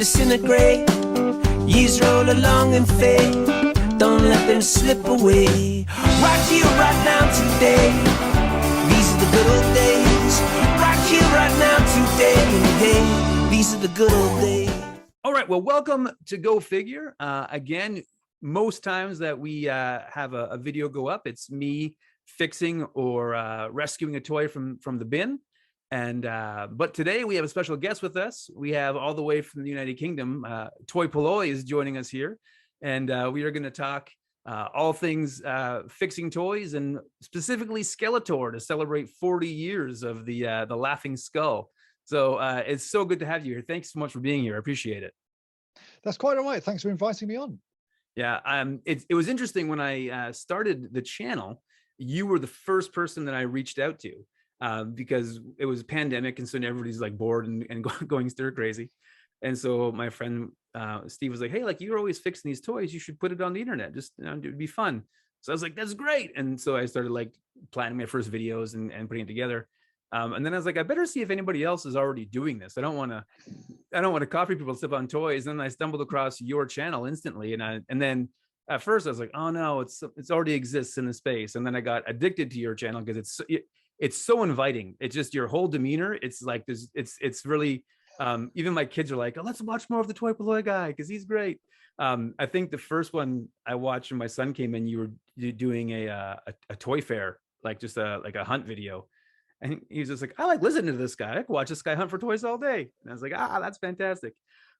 disintegrate. Years roll along and fade. Don't let them slip away. Right here, right now, today. These are the good old days. Right here, right now, today. Hey, these are the good old days. All right, well, welcome to GoFigure. Again, most times that we have a video go up, it's me fixing or rescuing a toy from the bin. And but today we have a special guest with us. We have all the way from the United Kingdom, Toy Polloi is joining us here, and we are going to talk all things fixing toys, and specifically Skeletor, to celebrate 40 years of the Laughing Skull. So it's so good to have you here. Thanks so much for being here. I appreciate it. That's quite all right. Thanks for inviting me on. Yeah, it was interesting when I started the channel. You were the first person that I reached out to. Because it was a pandemic, and so everybody's like bored and going stir crazy. And so my friend Steve was like, hey, like, you're always fixing these toys, you should put it on the internet, just, you know, it would be fun. So I was like, that's great. And so I started like planning my first videos and putting it together. And then I was like, I better see if anybody else is already doing this. I don't want to copy people stuff on toys. And then I stumbled across your channel instantly, and then at first I was like, oh no, it's already exists in the space. And then I got addicted to your channel because it's so inviting. It's just your whole demeanor. It's like this. It's really. Even my kids are like, oh, let's watch more of the Toy Polloi guy because he's great. I think the first one I watched when my son came in, you were doing a toy fair, like just like a hunt video, and he was just like, I like listening to this guy. I could watch this guy hunt for toys all day. And I was like, that's fantastic.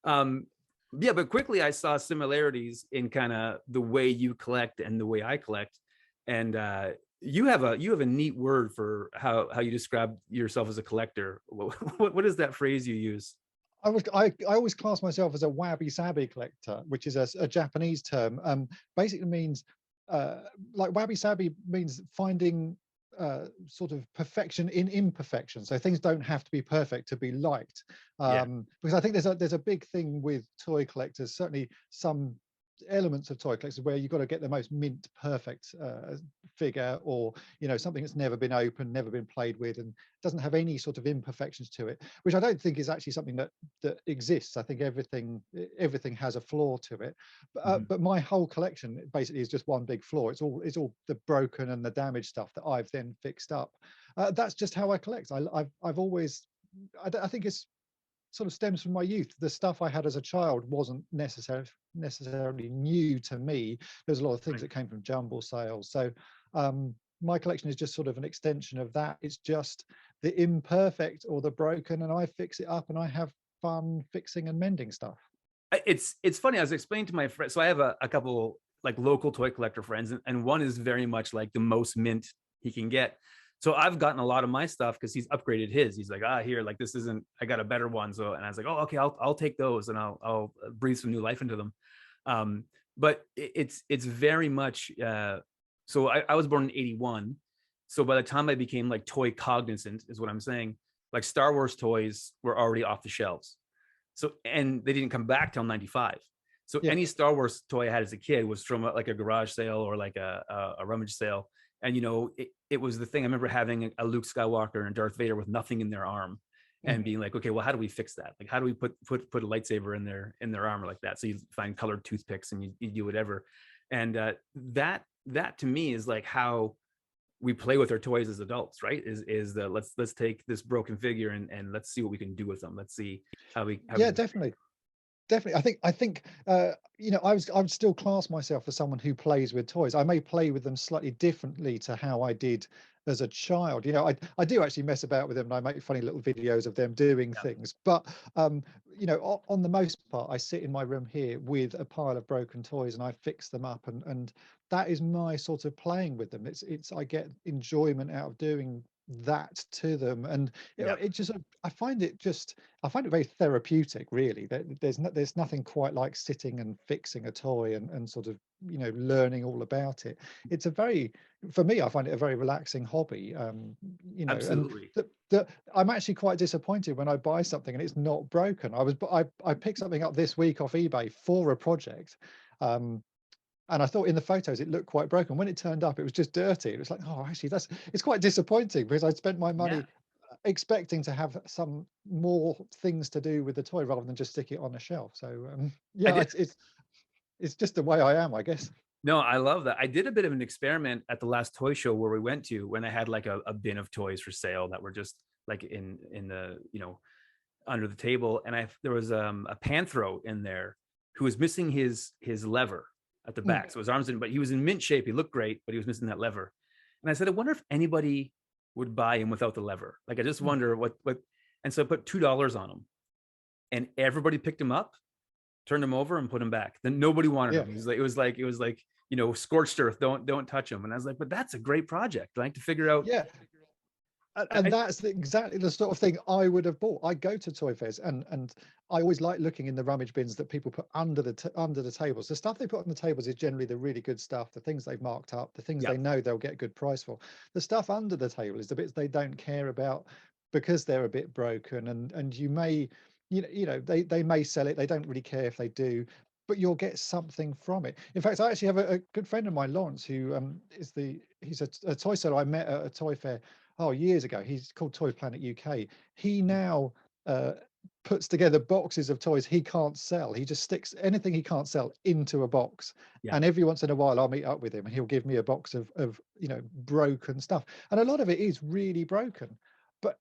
Yeah, but quickly I saw similarities in kind of the way you collect and the way I collect, and you have a neat word for how you describe yourself as a collector. What is that phrase you use? I always class myself as a wabi-sabi collector, which is a Japanese term. Basically means like wabi-sabi means finding sort of perfection in imperfection. So things don't have to be perfect to be liked. Because I think there's a big thing with toy collectors, certainly some elements of toy collectors, where you've got to get the most mint perfect figure, or something that's never been opened, never been played with, and doesn't have any sort of imperfections to it, which I don't think is actually something that exists. I think everything has a flaw to it, but my whole collection basically is just one big flaw. It's all the broken and the damaged stuff that I've then fixed up. That's just how I collect. I've always, I think it's sort of stems from my youth. The stuff I had as a child wasn't necessarily new to me. There's a lot of things that came from jumble sales. So my collection is just sort of an extension of that. It's just the imperfect or the broken, and I fix it up, and I have fun fixing and mending stuff. It's funny. I was explaining to my friend. So I have a couple like local toy collector friends, and one is very much like the most mint he can get. So I've gotten a lot of my stuff because he's upgraded his. He's like, here, like, this isn't, I got a better one. So, and I was like, oh, okay, I'll take those, and I'll breathe some new life into them. But it's very much, so I was born in 81. So by the time I became like toy cognizant is what I'm saying, like Star Wars toys were already off the shelves. So, and they didn't come back till 95. So any Star Wars toy I had as a kid was from like a garage sale or like a rummage sale. And, it was the thing. I remember having a Luke Skywalker and a Darth Vader with nothing in their arm, and being like, okay, well, how do we fix that? Like, how do we put a lightsaber in their armor like that? So you find colored toothpicks and you do whatever. And that to me is like how we play with our toys as adults, right? Is the let's take this broken figure and let's see what we can do with them. Let's see how we definitely. I think I would still class myself as someone who plays with toys. I may play with them slightly differently to how I did as a child. I do actually mess about with them, and I make funny little videos of them doing things. But on the most part, I sit in my room here with a pile of broken toys, and I fix them up, and that is my sort of playing with them. It's I get enjoyment out of doing that to them, and it just I find it very therapeutic, really. There's nothing quite like sitting and fixing a toy and sort of learning all about it. It's for me, I find it a very relaxing hobby. Absolutely. And I'm actually quite disappointed when I buy something and it's not broken. I picked something up this week off eBay for a project, and I thought in the photos it looked quite broken. When it turned up, it was just dirty. It was like, oh, actually, it's quite disappointing, because I'd spent my money expecting to have some more things to do with the toy rather than just stick it on a shelf. So yeah, it's just the way I am, I guess. No, I love that. I did a bit of an experiment at the last toy show where we went to, when I had like a bin of toys for sale that were just like in the, under the table. And there was a Panthro in there who was missing his lever at the back. So his arms didn't, but he was in mint shape. He looked great, but he was missing that lever. And I said, I wonder if anybody would buy him without the lever. Like, I just wonder what, and so I put $2 on him, and everybody picked him up, turned him over, and put him back. Then nobody wanted him. It was like, scorched earth. Don't touch him. And I was like, but that's a great project. Like, to figure out. Yeah. And that's exactly the sort of thing I would have bought. I go to toy fairs, and I always like looking in the rummage bins that people put under the tables. The stuff they put on the tables is generally the really good stuff, the things they've marked up, the things they know they'll get a good price for. The stuff under the table is the bits they don't care about because they're a bit broken, and you may, they may sell it. They don't really care if they do, but you'll get something from it. In fact, I actually have a good friend of mine, Lawrence, who he's a toy seller I met at a toy fair years ago. He's called Toy Planet UK. He now puts together boxes of toys he can't sell. He just sticks anything he can't sell into a box. And every once in a while I'll meet up with him and he'll give me a box of broken stuff. And a lot of it is really broken, but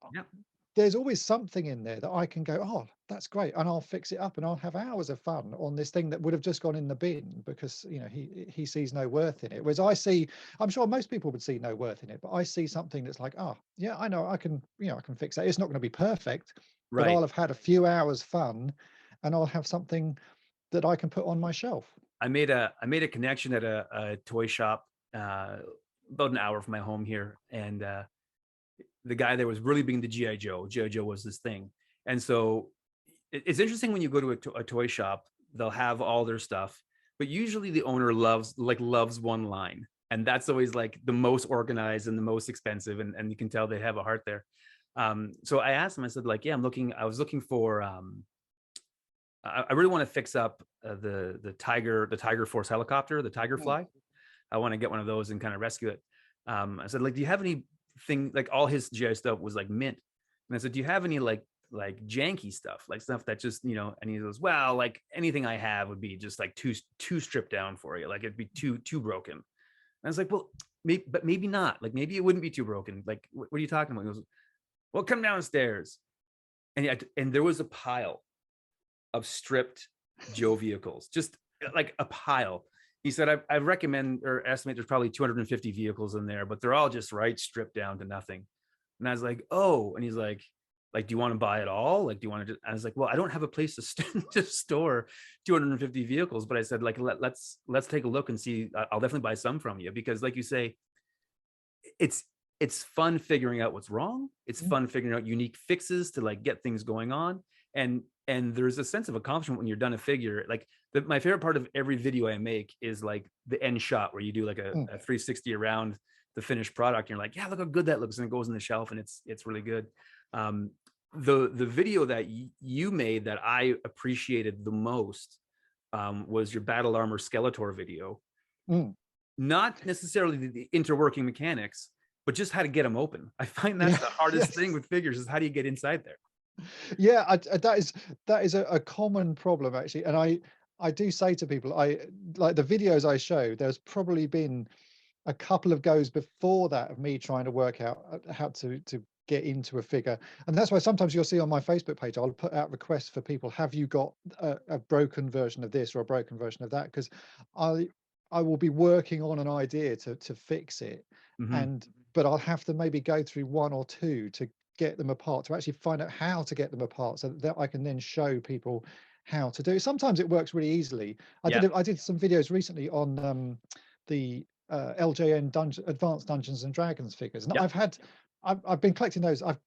there's always something in there that I can go, oh, that's great, and I'll fix it up, and I'll have hours of fun on this thing that would have just gone in the bin because he sees no worth in it. Whereas I'm sure most people would see no worth in it, but I see something that's like, oh yeah, I know I can fix that. It's not going to be perfect, but I'll have had a few hours fun, and I'll have something that I can put on my shelf. I made a connection at a toy shop about an hour from my home here, and the guy there was really big into GI Joe. GI Joe was this thing, and so it's interesting when you go to a toy shop, they'll have all their stuff, but usually the owner loves one line, and that's always like the most organized and the most expensive, and you can tell they have a heart there. So I asked him, I said, like, yeah, I was looking for I really want to fix up the Tiger Force helicopter, the Tiger Fly. I want to get one of those and kind of rescue it. I said, like, do you have anything, like all his GI stuff was like mint. And I said, do you have any like janky stuff, like stuff that just, and he goes, well, like anything I have would be just like too stripped down for you. Like it'd be too broken. And I was like, well, maybe not. Like maybe it wouldn't be too broken. Like, what are you talking about? He goes, well, come downstairs. And there was a pile of stripped Joe vehicles, just like a pile. He said, I recommend or estimate there's probably 250 vehicles in there, but they're all just stripped down to nothing. And I was like, oh, and he's like, do you want to buy it all? Like, do you want to? I was like, well, I don't have a place to store 250 vehicles, but I said, like, let's take a look and see. I'll definitely buy some from you, because like you say, it's fun figuring out what's wrong. It's fun figuring out unique fixes to like get things going on. And there's a sense of accomplishment when you're done a figure. Like my favorite part of every video I make is like the end shot where you do like a 360 around the finished product. And you're like, yeah, look how good that looks. And it goes on the shelf and it's really good. The video that you made that I appreciated the most was your Battle Armor Skeletor video. Not necessarily the interworking mechanics, but just how to get them open. I find that's the hardest thing with figures, is how do you get inside there? Yeah, that is a common problem, actually. And I do say to people, I like the videos I show, there's probably been a couple of goes before that of me trying to work out how to get into a figure. And that's why sometimes you'll see on my Facebook page, I'll put out requests for people, have you got a broken version of this or a broken version of that? Because I will be working on an idea to fix it. But I'll have to maybe go through one or two to get them apart, to actually find out how to get them apart, so that I can then show people how to do it. Sometimes it works really easily. I did some videos recently on the LJN Advanced Dungeons and Dragons figures, and I've been collecting those. I've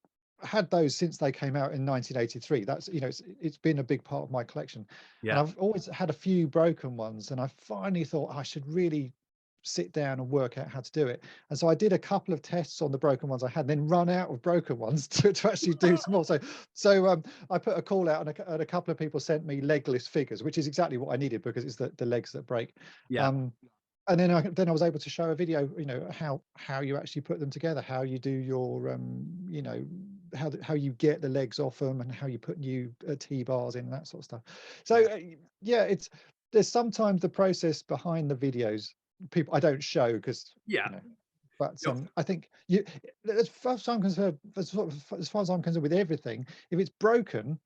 had those since they came out in 1983. That's it's been a big part of my collection. And I've always had a few broken ones, and I finally thought I should really sit down and work out how to do it. And so I did a couple of tests on the broken ones I had, and then run out of broken ones to actually do some more. So I put a call out, and a couple of people sent me legless figures, which is exactly what I needed, because it's the legs that break. And then I was able to show a video, how you actually put them together, how you do your how you get the legs off them and how you put new T-bars in, that sort of stuff. So yeah, there's sometimes the process behind the videos people I don't show because Yeah. but No. I think as far as I'm concerned, as far as I'm concerned with everything, if it's broken,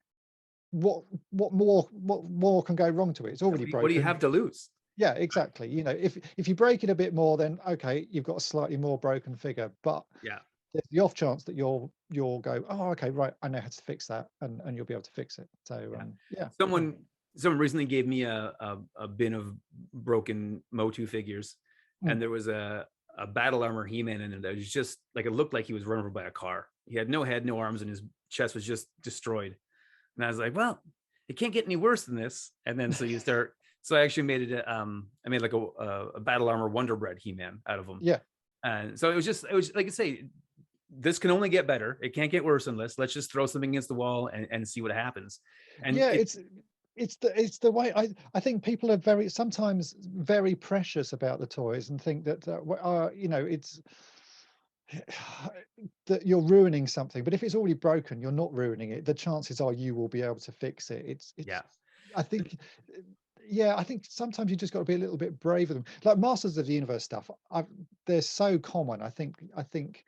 what more can go wrong to it? It's already broken. What do you have to lose? Yeah, exactly. If you break it a bit more, then okay, you've got a slightly more broken figure. But Yeah. there's the off chance that you'll go, oh, okay, right, I know how to fix that, and you'll be able to fix it. So yeah. Someone recently gave me a bin of broken Motu figures, and there was a battle armor He-Man in it that was just like, it looked like he was run over by a car. He had no head, no arms, and his chest was just destroyed. And I was like, well, it can't get any worse than this. And then so I actually made it. I made like a battle armor Wonder Bread He-Man out of them. Yeah. And so it was like I say, this can only get better. It can't get worse than this. Let's just throw something against the wall and see what happens. And yeah, it's the way I think people are sometimes very precious about the toys and think that it's that you're ruining something, but if it's already broken, you're not ruining it. The chances are you will be able to fix it. It's I think I think sometimes you just got to be a little bit brave with them. Like Masters of the Universe stuff, they're so common. I think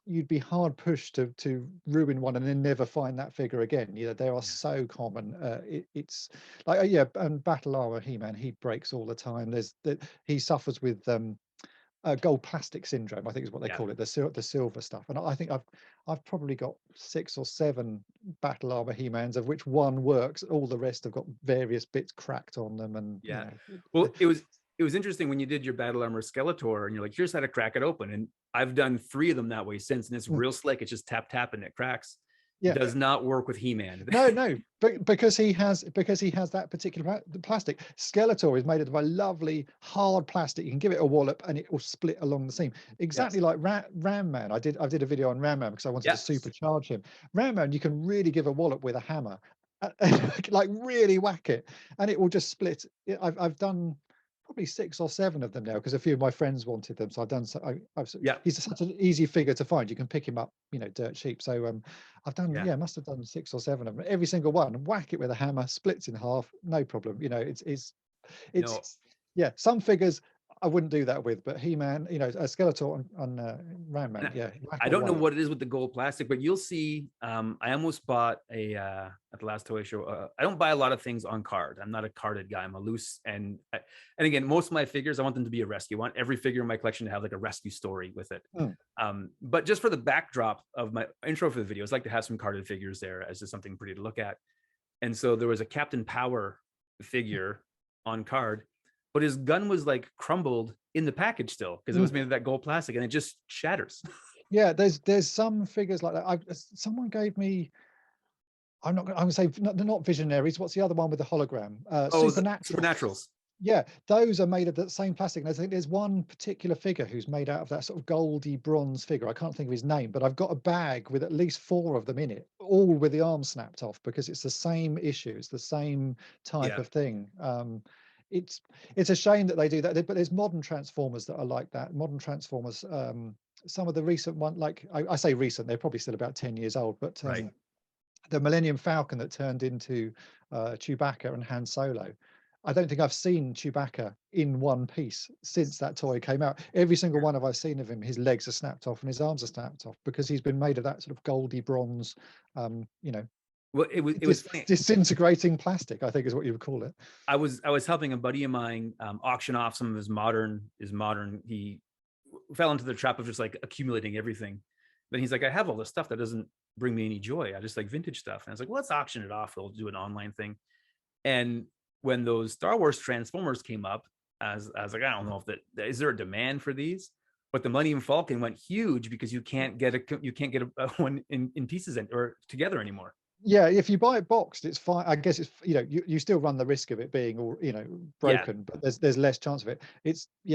you'd be hard pushed to ruin one and then never find that figure again. They are so common. It's like and Battle Armor He-Man, he breaks all the time. He suffers with gold plastic syndrome, I think is what they call it, the silver stuff. And I think I've probably got 6 or 7 Battle Armor He-Mans, of which one works. All the rest have got various bits cracked on them. And well, it was interesting when you did your Battle Armor Skeletor, and you're like, here's how to crack it open. And I've done 3 of them that way since, and it's real slick. It's just tap and it cracks. It does not work with He-Man. No, but because he has that particular plastic. Skeletor is made of a lovely hard plastic. You can give it a wallop and it will split along the seam, exactly like Ram Man. I did a video on Ram Man because I wanted to supercharge him. Ram Man, you can really give a wallop with a hammer, like really whack it, and it will just split. I've done probably 6 or 7 of them now because a few of my friends wanted them, so I've done he's such an easy figure to find. You can pick him up dirt cheap. So I've done must have done 6 or 7 of them. Every single one, whack it with a hammer, splits in half, no problem. It's some figures I wouldn't do that with, but He-Man, a Skeletor on Ram Man, I don't know what it is with the gold plastic, but you'll see. I almost bought at the last toy show. I don't buy a lot of things on card. I'm not a carded guy. I'm a loose and again, most of my figures, I want them to be a rescue. I want every figure in my collection to have like a rescue story with it. But just for the backdrop of my intro for the video, I'd like to have some carded figures there as just something pretty to look at. And so there was a Captain Power figure on card, but his gun was like crumbled in the package still because it was made of that gold plastic and it just shatters. Yeah, there's some figures like that. Someone gave me, I'm gonna say they're not Visionaries. What's the other one with the hologram? Supernaturals. Yeah, those are made of that same plastic. And I think there's one particular figure who's made out of that sort of goldy bronze figure. I can't think of his name, but I've got a bag with at least 4 of them in it, all with the arms snapped off because it's the same issue. It's the same type of thing. It's a shame that they do that, but there's modern Transformers that are like that. Modern Transformers, some of the recent one, like I say recent, they're probably still about 10 years old, but the Millennium Falcon that turned into Chewbacca and Han Solo. I don't think I've seen Chewbacca in one piece since that toy came out. Every single one I've seen of him, his legs are snapped off and his arms are snapped off because he's been made of that sort of goldy bronze, well, it was disintegrating plastic, I think is what you would call it. I was helping a buddy of mine auction off some of his modern. He fell into the trap of just like accumulating everything. Then he's like, I have all this stuff that doesn't bring me any joy. I just like vintage stuff. And I was like, well, let's auction it off. We'll do an online thing. And when those Star Wars Transformers came up, I was like, I don't know is there a demand for these? But the Millennium Falcon went huge because you can't get a one in pieces or together anymore. Yeah, if you buy it boxed, it's fine. I guess it's you still run the risk of it being all broken, but there's less chance of it.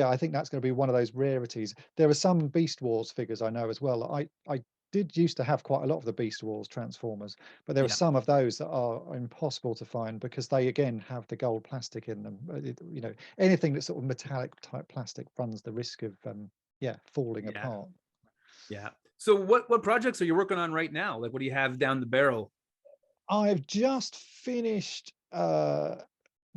I think that's going to be one of those rarities. There are some Beast Wars figures I know as well. I did used to have quite a lot of the Beast Wars Transformers, but there are some of those that are impossible to find because they again have the gold plastic in them. Anything that's sort of metallic type plastic runs the risk of falling apart. Yeah. So what projects are you working on right now? Like, what do you have down the barrel? I've just finished. Well,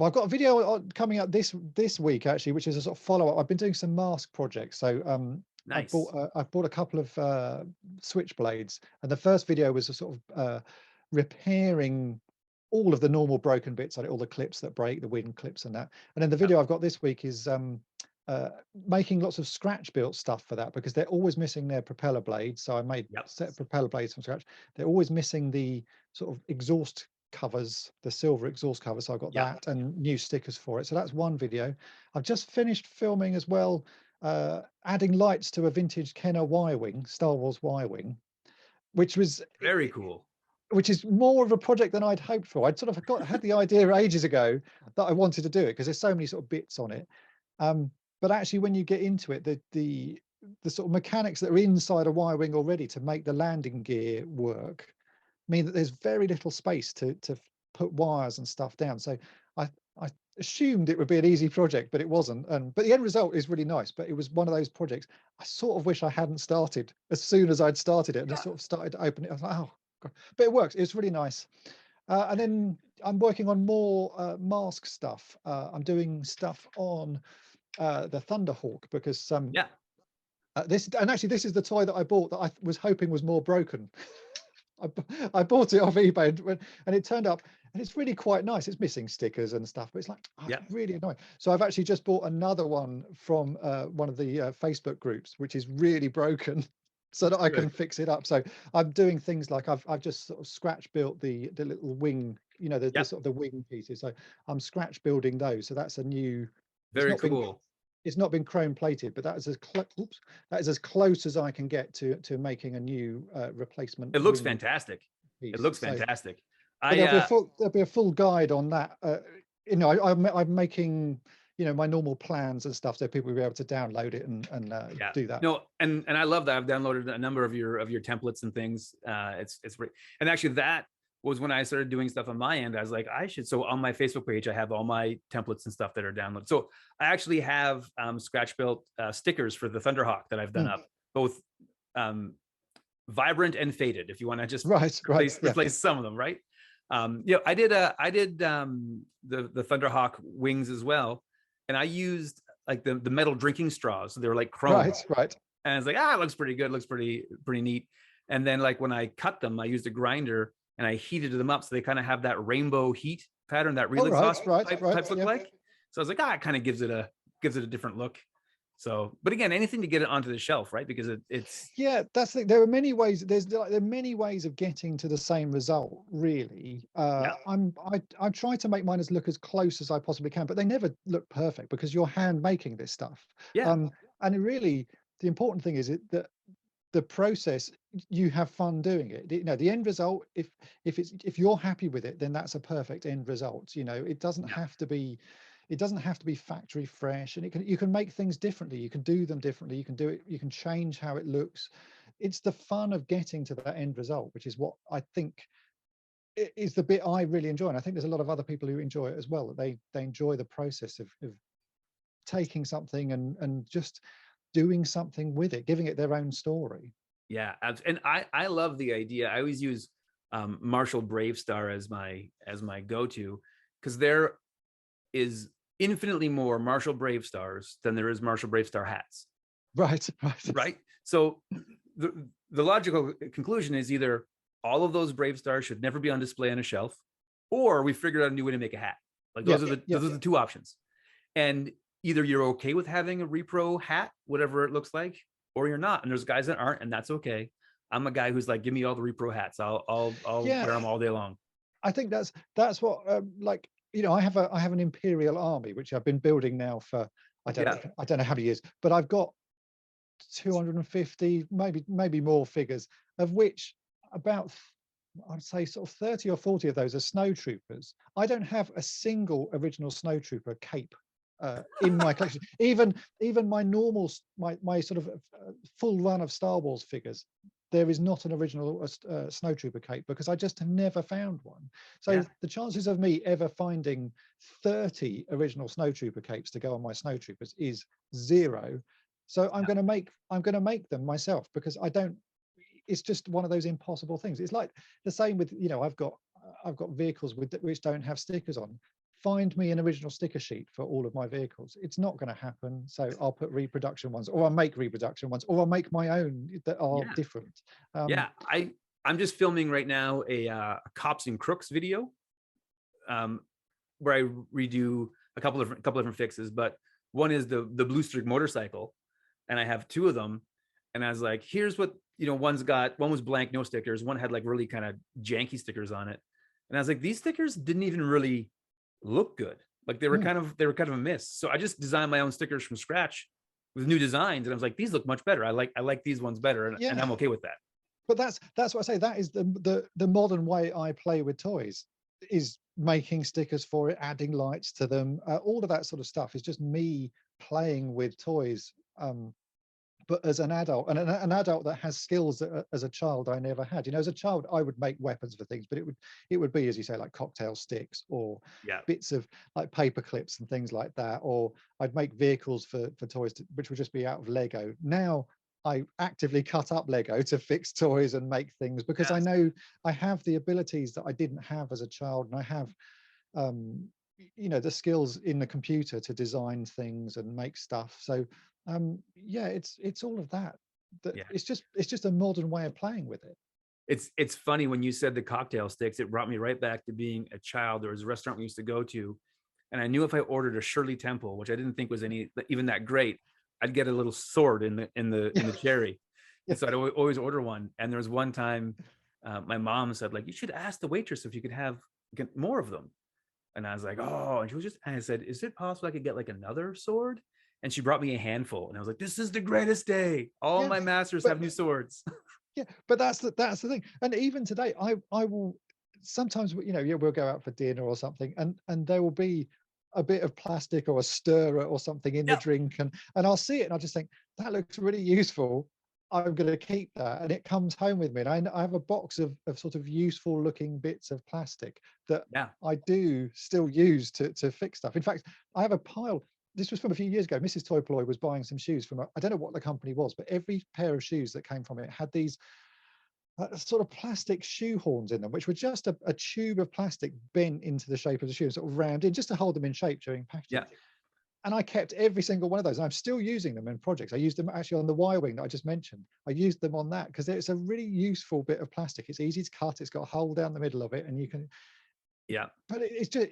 I've got a video coming up this week actually, which is a sort of follow up. I've been doing some mask projects, so Nice. I've bought a couple of switchblades, and the first video was a sort of repairing all of the normal broken bits, like all the clips that break, the wing clips and that. And then the video I've got this week is making lots of scratch built stuff for that, because they're always missing their propeller blades. So I made a set of propeller blades from scratch. They're always missing the sort of exhaust covers, the silver exhaust cover. So I've got that and new stickers for it. So that's one video. I've just finished filming as well, adding lights to a vintage Kenner Y-wing, Star Wars Y-wing, which was Very cool. Which is more of a project than I'd hoped for. I'd sort of had the idea ages ago that I wanted to do it, because there's so many sort of bits on it. But actually, when you get into it, the sort of mechanics that are inside a Y-wing already to make the landing gear work mean that there's very little space to put wires and stuff down. So I assumed it would be an easy project, but it wasn't. But the end result is really nice. But it was one of those projects I sort of wish I hadn't started as soon as I'd started it, and just sort of started to open it. I was like, oh God. But it works. It's really nice. And then I'm working on more mask stuff. I'm doing stuff on the Thunderhawk, because this is the toy that I bought that I was hoping was more broken. I bought it off eBay, and it turned up, and it's really quite nice. It's missing stickers and stuff, but it's like, oh, it's really annoying. So I've actually just bought another one from one of the Facebook groups, which is really broken, so that I can fix it up. So I'm doing things like I've just sort of scratch built the little wing, you know, the sort of the wing pieces. So I'm scratch building those. So that's a new. Very cool. It's not been chrome plated, but that is as close as I can get to making a new replacement. It looks fantastic. Piece. It looks fantastic. There'll be a full guide on that. You know, I'm making, you know, my normal plans and stuff, so people will be able to download it and do that. No, and I love that. I've downloaded a number of your templates and things. It's great. And actually, that was when I started doing stuff on my end. I was like, so on my Facebook page, I have all my templates and stuff that are downloaded. So I actually have scratch built stickers for the Thunderhawk that I've done up, both vibrant and faded, if you want to just replace some of them, right? Yeah, I did the Thunderhawk wings as well, and I used like the metal drinking straws, so they were like chrome, right. And I was like, it looks pretty good, looks pretty neat. And then like when I cut them, I used a grinder and I heated them up, so they kind of have that rainbow heat pattern that real exhaust types look like. So I was like, it kind of gives it a different look. So, but again, anything to get it onto the shelf, right? Because it's that's the thing. There are many ways. There are many ways of getting to the same result, really. I'm trying to make mine look as close as I possibly can, but they never look perfect because you're hand making this stuff. And really, the important thing is that the process, you have fun doing it. You know, the end result, if you're happy with it, then that's a perfect end result. You know, it doesn't have to be. It doesn't have to be factory fresh, and you can make things differently. You can do them differently. You can do it. You can change how it looks. It's the fun of getting to that end result, which is what I think is the bit I really enjoy. And I think there's a lot of other people who enjoy it as well. That they enjoy the process of taking something and just doing something with it, giving it their own story. Yeah, and I love the idea. I always use Marshall Bravestar as my go-to, because there is infinitely more Marshall Bravestars than there is Marshall Bravestar hats. Right. So the logical conclusion is either all of those Bravestars should never be on display on a shelf, or we figured out a new way to make a hat. Like those are the two options. And either you're okay with having a repro hat, whatever it looks like, or you're not. And there's guys that aren't, and that's okay. I'm a guy who's like, give me all the repro hats. I'll wear them all day long. I think that's what like, you know, I have an Imperial Army, which I've been building now for I don't know how many years, but I've got 250, maybe more figures, of which about, I'd say sort of 30 or 40 of those are snowtroopers. I don't have a single original snowtrooper cape in my collection. Even my normal, my sort of full run of Star Wars figures, there is not an original snowtrooper cape, because I just have never found one. So the chances of me ever finding 30 original snowtrooper capes to go on my snowtroopers is zero. So I'm going to make them myself, because I don't, it's just one of those impossible things. It's like the same with, you know, I've got vehicles with which don't have stickers on. Find me an original sticker sheet for all of my vehicles. It's not going to happen. So I'll put reproduction ones, or I'll make reproduction ones, or I'll make my own that are different. Yeah, I'm just filming right now a cops and crooks video, where I redo a couple different fixes. But one is the blue streak motorcycle, and I have two of them. And I was like, here's what, you know, one was blank, no stickers. One had like really kind of janky stickers on it. And I was like, these stickers didn't even really look good. Like they were kind of a miss. So I just designed my own stickers from scratch with new designs. And I was like, these look much better. I like these ones better. And I'm okay with that. But that's what I say. That is the modern way I play with toys, is making stickers for it, adding lights to them. All of that sort of stuff is just me playing with toys. But as an adult, and an adult that has skills that as a child I never had. You know, as a child I would make weapons for things, but it would be, as you say, like cocktail sticks or bits of like paper clips and things like that. Or I'd make vehicles for toys which would just be out of Lego. Now I actively cut up Lego to fix toys and make things, because I know I have the abilities that I didn't have as a child, and I have you know, the skills in the computer to design things and make stuff. So yeah, it's all of that. It's just a modern way of playing with it. It's funny when you said the cocktail sticks, it brought me right back to being a child. There was a restaurant we used to go to, and I knew if I ordered a Shirley Temple, which I didn't think was even that great, I'd get a little sword in the cherry. And so I'd always order one. And there was one time my mom said, like, you should ask the waitress if you could get more of them. And I was like, oh, and I said, is it possible I could get like another sword? And she brought me a handful, and I was like, this is the greatest day. All my masters have new swords. Yeah, but that's the thing. And even today, I will sometimes, you know, we'll go out for dinner or something, and there will be a bit of plastic or a stirrer or something in the drink, and I'll see it and I'll just think, that looks really useful. I'm going to keep that. And it comes home with me. And I have a box of sort of useful looking bits of plastic that I do still use to fix stuff. In fact, I have a pile. This was from a few years ago. Mrs. Toy Polloi was buying some shoes from, I don't know what the company was, but every pair of shoes that came from it had these sort of plastic shoe horns in them, which were just a tube of plastic bent into the shape of the shoe, sort of round in, just to hold them in shape during packaging. And I kept every single one of those. And I'm still using them in projects. I used them actually on the Y-wing that I just mentioned. I used them on that because it's a really useful bit of plastic. It's easy to cut. It's got a hole down the middle of it, and you can. But it's just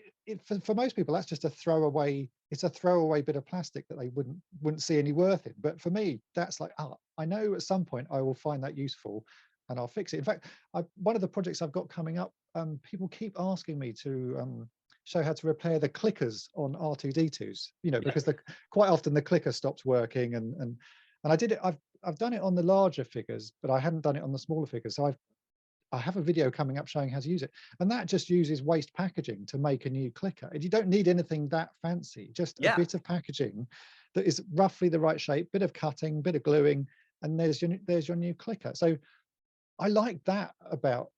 for most people, that's just a throwaway. It's a throwaway bit of plastic that they wouldn't see any worth in. But for me, that's like, I know at some point I will find that useful, and I'll fix it. In fact, one of the projects I've got coming up, people keep asking me to show how to repair the clickers on R2D2s. You know, because quite often the clicker stops working, and I did it. I've done it on the larger figures, but I hadn't done it on the smaller figures. So I have a video coming up showing how to use it, and that just uses waste packaging to make a new clicker. And you don't need anything that fancy, just a bit of packaging that is roughly the right shape, bit of cutting, bit of gluing, and there's your new clicker. So I like that about,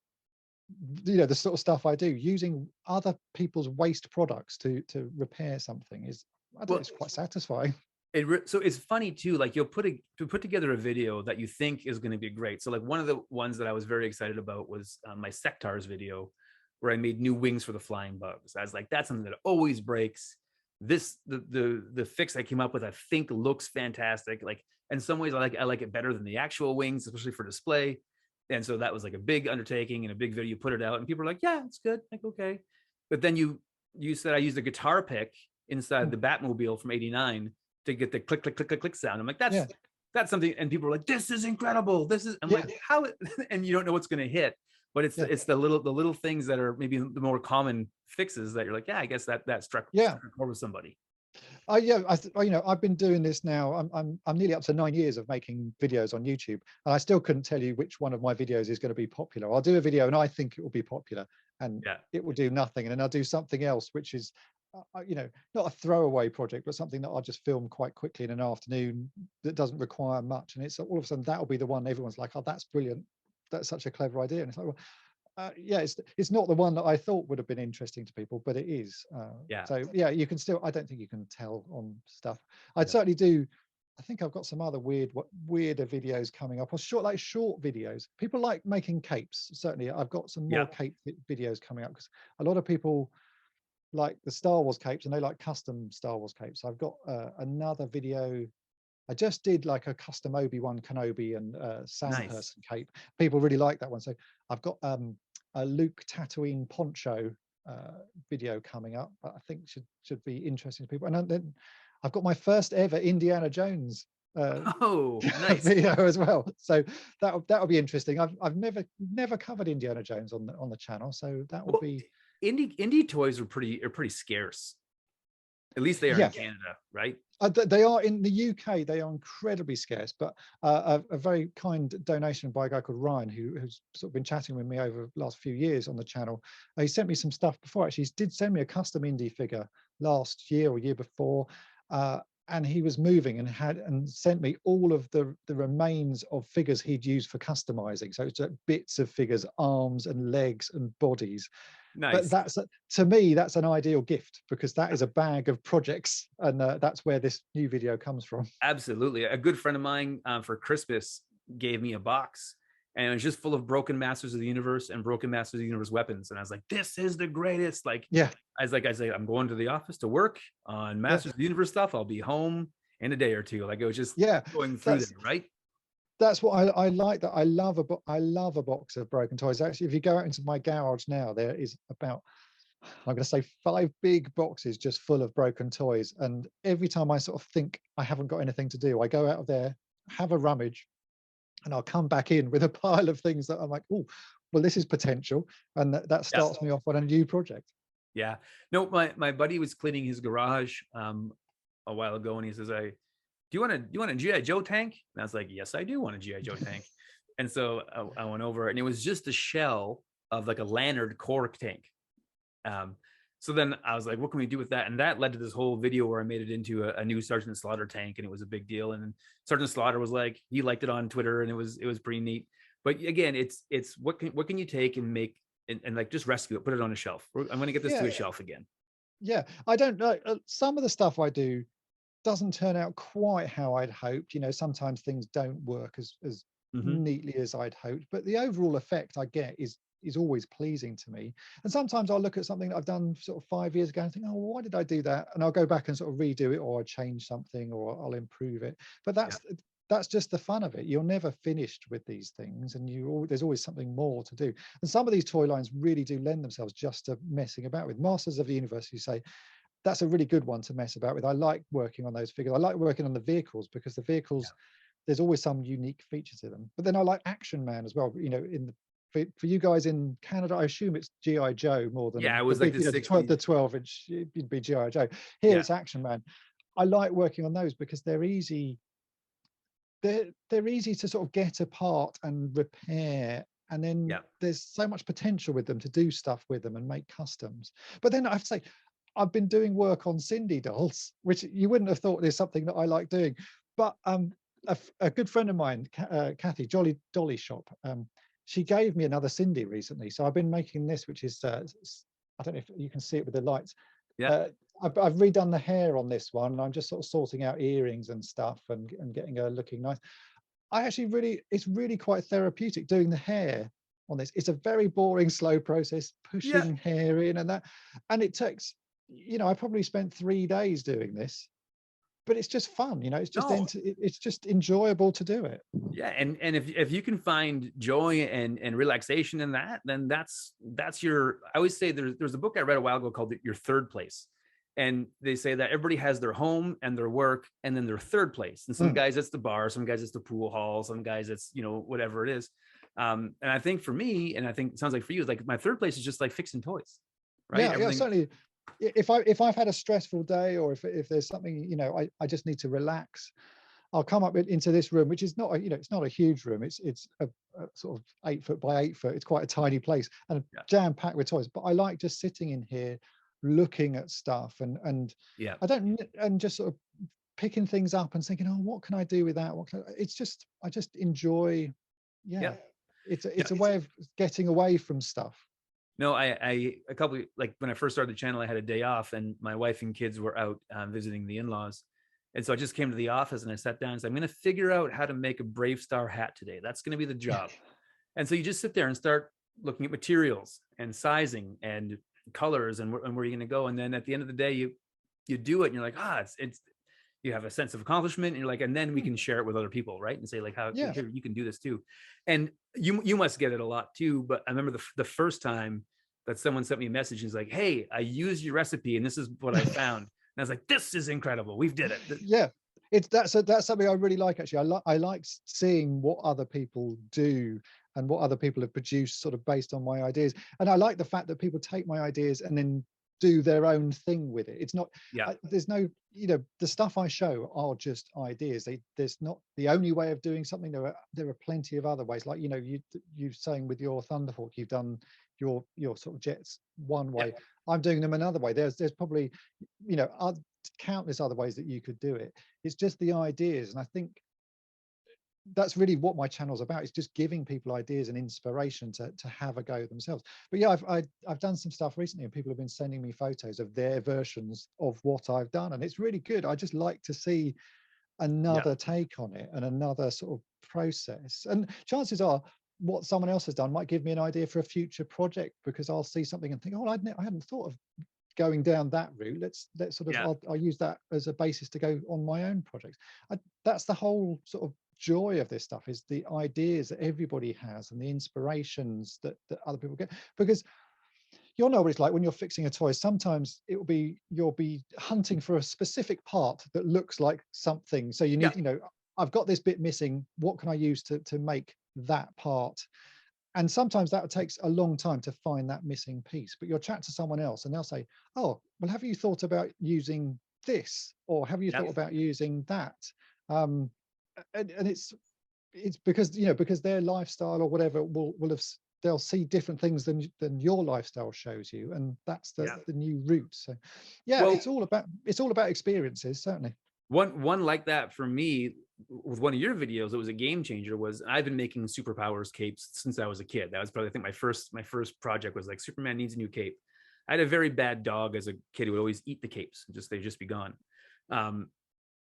you know, the sort of stuff I do. Using other people's waste products to repair something is, I think it's quite satisfying. So it's funny too, like you'll put together a video that you think is going to be great. So like one of the ones that I was very excited about was my Sectars video, where I made new wings for the flying bugs. I was like, that's something that always breaks. The fix I came up with, I think looks fantastic. Like in some ways I like it better than the actual wings, especially for display. And so that was like a big undertaking and a big video. You put it out and people are like, yeah, it's good. Like, okay. But then you said I used a guitar pick inside the Batmobile from '89 to get the click, click, click, click, click sound. I'm like, that's something. And people are like, this is incredible. I'm like, how, and you don't know what's going to hit, but it's the little things that are maybe the more common fixes that you're like, I guess that struck more with somebody. You know, I've been doing this now. I'm nearly up to 9 years of making videos on YouTube, and I still couldn't tell you which one of my videos is going to be popular. I'll do a video and I think it will be popular, and it will do nothing, and then I'll do something else which is, you know, not a throwaway project, but something that I'll just film quite quickly in an afternoon that doesn't require much, and it's all of a sudden that'll be the one everyone's like, oh, that's brilliant, that's such a clever idea. And it's like, well, it's not the one that I thought would have been interesting to people, but it is. So you can still, I don't think you can tell on stuff. I'd certainly do I think I've got some other weirder videos coming up, or short videos. People like making capes. Certainly, I've got some more cape videos coming up, because a lot of people like the Star Wars capes and they like custom Star Wars capes. I've got another video. I just did like a custom Obi-Wan Kenobi and Sam Nice. person cape. People really like that one. So I've got a Luke Tatooine poncho video coming up, that I think should be interesting to people. And then I've got my first ever Indiana Jones Oh, nice. video as well. So that'll be interesting. I've never covered Indiana Jones on the channel, so that will be. Indie toys are pretty scarce. At least they are in Canada, right? They are in the UK. They are incredibly scarce. But a very kind donation by a guy called Ryan, who's sort of been chatting with me over the last few years on the channel. He sent me some stuff before. Actually, he did send me a custom indie figure last year or year before. And he was moving and sent me all of the remains of figures he'd used for customizing. So it's bits of figures, arms and legs and bodies. Nice. But to me, that's an ideal gift, because that is a bag of projects, and that's where this new video comes from. Absolutely. A good friend of mine for Christmas gave me a box, and it was just full of broken Masters of the Universe and broken Masters of the Universe weapons. And I was like, this is the greatest. Like, yeah. I say, I'm going to the office to work on Masters of the Universe stuff. I'll be home in a day or two. Like, it was just going through there, right? That's what I like. That I love a box of broken toys. Actually, if you go out into my garage now, there is about, I'm going to say, 5 big boxes just full of broken toys. And every time I sort of think I haven't got anything to do, I go out of there, have a rummage, and I'll come back in with a pile of things that I'm like, oh, well, this is potential. And that starts me off on a new project. Yeah. No, my buddy was cleaning his garage a while ago, and he says, do you want a G.I. Joe tank? And I was like, yes, I do want a G.I. Joe tank. And so I went over, and it was just a shell of like a Lannard Cork tank. So then I was like, what can we do with that? And that led to this whole video where I made it into a new Sergeant Slaughter tank, and it was a big deal. And Sergeant Slaughter was like, he liked it on Twitter, and it was pretty neat. But again, it's what can you take and make and like just rescue it, put it on a shelf. I'm going to get this to a shelf again. Yeah, I don't know. Some of the stuff I do doesn't turn out quite how I'd hoped. You know, sometimes things don't work as neatly as I'd hoped, but the overall effect I get is always pleasing to me. And sometimes I'll look at something that I've done sort of 5 years ago and think, oh, well, why did I do that? And I'll go back and sort of redo it, or I change something, or I'll improve it. But that's just the fun of it. You're never finished with these things, and there's always something more to do. And some of these toy lines really do lend themselves just to messing about with. Masters of the Universe, you say, that's a really good one to mess about with. I like working on those figures. I like working on the vehicles, because the vehicles, there's always some unique feature to them. But then I like Action Man as well. You know, for you guys in Canada, I assume it's G.I. Joe more than it was like the 12-inch. It'd be G.I. Joe. Here it's Action Man. I like working on those because they're easy. They're easy to sort of get apart and repair. And then there's so much potential with them to do stuff with them and make customs. But then I have to say, I've been doing work on Cindy dolls, which you wouldn't have thought is something that I like doing. But a good friend of mine, Kathy, Jolly Dolly Shop, she gave me another Cindy recently. So I've been making this, which is, I don't know if you can see it with the lights. I've redone the hair on this one, and I'm just sort of sorting out earrings and stuff and getting her looking nice. It's really quite therapeutic doing the hair on this. It's a very boring, slow process, pushing hair in and that. And it takes, you know, I probably spent 3 days doing this, but it's just fun. You know, it's just it's just enjoyable to do it. Yeah, and if you can find joy and relaxation in that, then that's your. I always say there's a book I read a while ago called Your Third Place, and they say that everybody has their home and their work and then their third place. And some guys it's the bar, some guys it's the pool hall, some guys it's, you know, whatever it is. And I think for me, and I think it sounds like for you, is like my third place is just like fixing toys, right? Yeah, certainly. If I've had a stressful day, or if there's something, you know, I just need to relax, I'll come up into this room, which is not it's not a huge room. It's a sort of 8 foot by 8 foot. It's quite a tiny place and jam packed with toys. But I like just sitting in here, looking at stuff and just sort of picking things up and thinking, oh, what can I do with that? I just enjoy. It's a way of getting away from stuff. No, a couple, like when I first started the channel, I had a day off, and my wife and kids were out visiting the in-laws, And so I just came to the office and I sat down and said, I'm going to figure out how to make a Brave Star hat today. That's going to be the job. And so you just sit there and start looking at materials and sizing and colors and where you're going to go. And then at the end of the day, you do it and you're like, it's you have a sense of accomplishment, and you're like, and then we can share it with other people, right? And say like, how here, you can do this too. And you must get it a lot too. But I remember the first time that someone sent me a message and was like, hey, I used your recipe and this is what I found. And I was like, this is incredible. We've did it. Yeah. That's something I really like, actually. I like seeing what other people do and what other people have produced sort of based on my ideas. And I like the fact that people take my ideas and then do their own thing with it. It's not, there's no, the stuff I show are just ideas. There's not the only way of doing something. There are plenty of other ways. Like, you saying with your Thunderhawk, you've done your sort of jets one way. I'm doing them another way. There's probably, countless other ways that you could do it. It's just the ideas. And I think that's really what my channel's about. It's just giving people ideas and inspiration to have a go themselves. But yeah, I've done some stuff recently and people have been sending me photos of their versions of what I've done, and it's really good. I just like to see another take on it and another sort of process. And chances are what someone else has done might give me an idea for a future project, because I'll see something and think, oh, I hadn't thought of going down that route. Let's sort of I'll use that as a basis to go on my own projects. That's the whole sort of joy of this stuff, is the ideas that everybody has and the inspirations that other people get. Because you'll know what it's like when you're fixing a toy. Sometimes you'll be hunting for a specific part that looks like something. So you need, I've got this bit missing. What can I use to make that part? And sometimes that takes a long time to find that missing piece. But you'll chat to someone else and they'll say, oh, well, have you thought about using this? Or have you thought about using that? And it's because, because their lifestyle or whatever they'll see different things than your lifestyle shows you. And that's the new route. So it's all about experiences, certainly. One like that for me, with one of your videos, it was a game changer. Was I've been making superpowers capes since I was a kid. That was probably, I think, my first project was like, Superman needs a new cape. I had a very bad dog as a kid who would always eat the capes. They'd just be gone.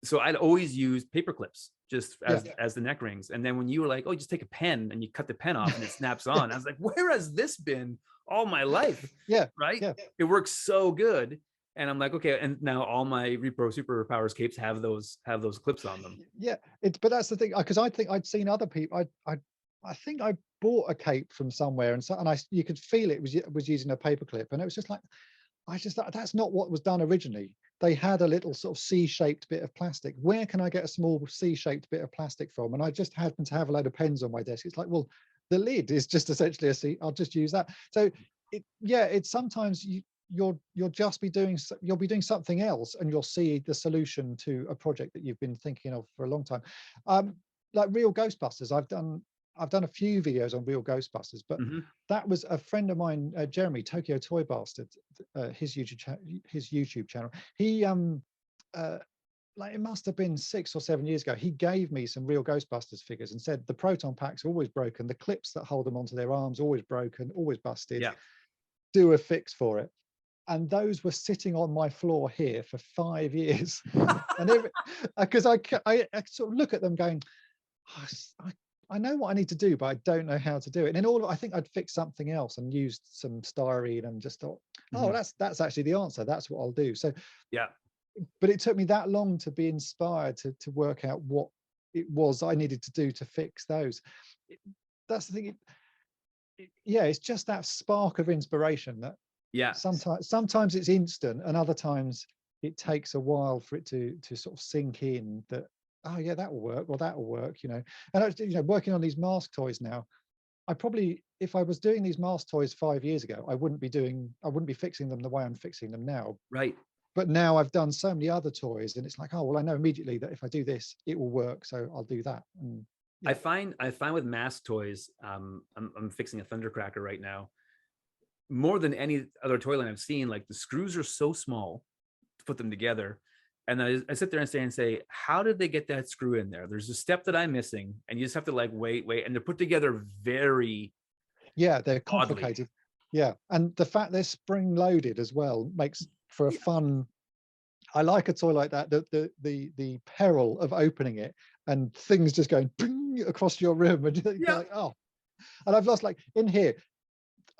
So I'd always use paper clips just as the neck rings. And then when you were like, oh, just take a pen and you cut the pen off and it snaps on, I was like, where has this been all my life? Right. It works so good. And I'm like, okay, and now all my Repro Superpowers capes have those clips on them. But that's the thing, because I think I'd seen other people. I think I bought a cape from somewhere, and you could feel it was using a paper clip, and it was just like, I just thought that's not what was done originally. They had a little sort of C-shaped bit of plastic. Where can I get a small C-shaped bit of plastic from? And I just happened to have a load of pens on my desk. It's like, well, the lid is just essentially a C. I'll just use that. So it's sometimes you'll be doing something else and you'll see the solution to a project that you've been thinking of for a long time. Like Real Ghostbusters, I've done a few videos on Real Ghostbusters, but that was a friend of mine, Jeremy, Tokyo Toy Bastard, his YouTube channel. He it must have been 6 or 7 years ago, he gave me some Real Ghostbusters figures and said the proton packs are always broken, the clips that hold them onto their arms always broken, always busted. Do a fix for it. And those were sitting on my floor here for 5 years. And because I sort of look at them going, I know what I need to do, but I don't know how to do it. And then I think I'd fixed something else and used some styrene and just thought, oh, that's actually the answer. That's what I'll do. So but it took me that long to be inspired to work out what it was I needed to do to fix those. That's the thing. It's just that spark of inspiration that sometimes it's instant, and other times it takes a while for it to sort of sink in that, oh yeah, that will work, or that will work, And working on these mask toys now, I probably, if I was doing these mask toys 5 years ago, I wouldn't be fixing them the way I'm fixing them now. Right. But now I've done so many other toys, and it's like, oh well, I know immediately that if I do this, it will work, so I'll do that. And I find with mask toys, I'm fixing a Thundercracker right now. More than any other toy line I've seen, like the screws are so small to put them together. And I sit there and say, how did they get that screw in there? There's a step that I'm missing, and you just have to like wait, and they're put together very they're complicated. Oddly. And the fact they're spring loaded as well makes for a fun I like a toy like that. The peril of opening it and things just going ping across your room, and you're Yeah. like, oh. And I've lost, like in here,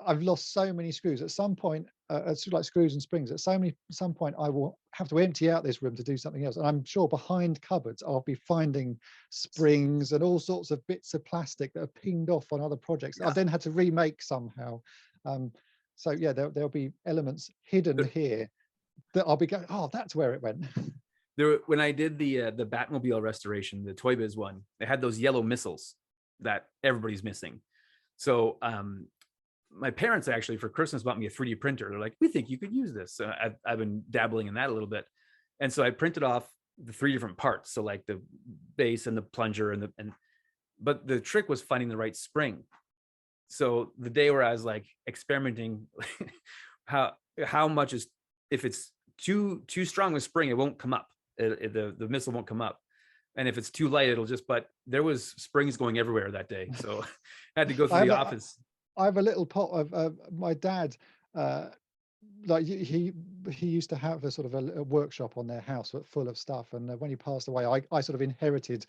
I've lost so many screws. At some point, it's like screws and springs. At some point, I will have to empty out this room to do something else. And I'm sure behind cupboards, I'll be finding springs and all sorts of bits of plastic that are pinged off on other projects that Yeah. I've then had to remake somehow. So yeah, there'll be elements hidden here that I'll be going, oh, that's where it went. When I did the Batmobile restoration, the Toy Biz one, they had those yellow missiles that everybody's missing. So my parents actually for Christmas bought me a 3D printer. They're like, we think you could use this. I've been dabbling in that a little bit, and so I printed off the 3 different parts. So like the base and the plunger but the trick was finding the right spring. So the day where I was like experimenting, how much is, if it's too strong a spring, it won't come up. The missile won't come up, and if it's too light, it'll just. But there was springs going everywhere that day, so I had to go through the office. I have a little pot of my dad. Like he used to have a sort of a workshop on their house full of stuff, and when he passed away, I sort of inherited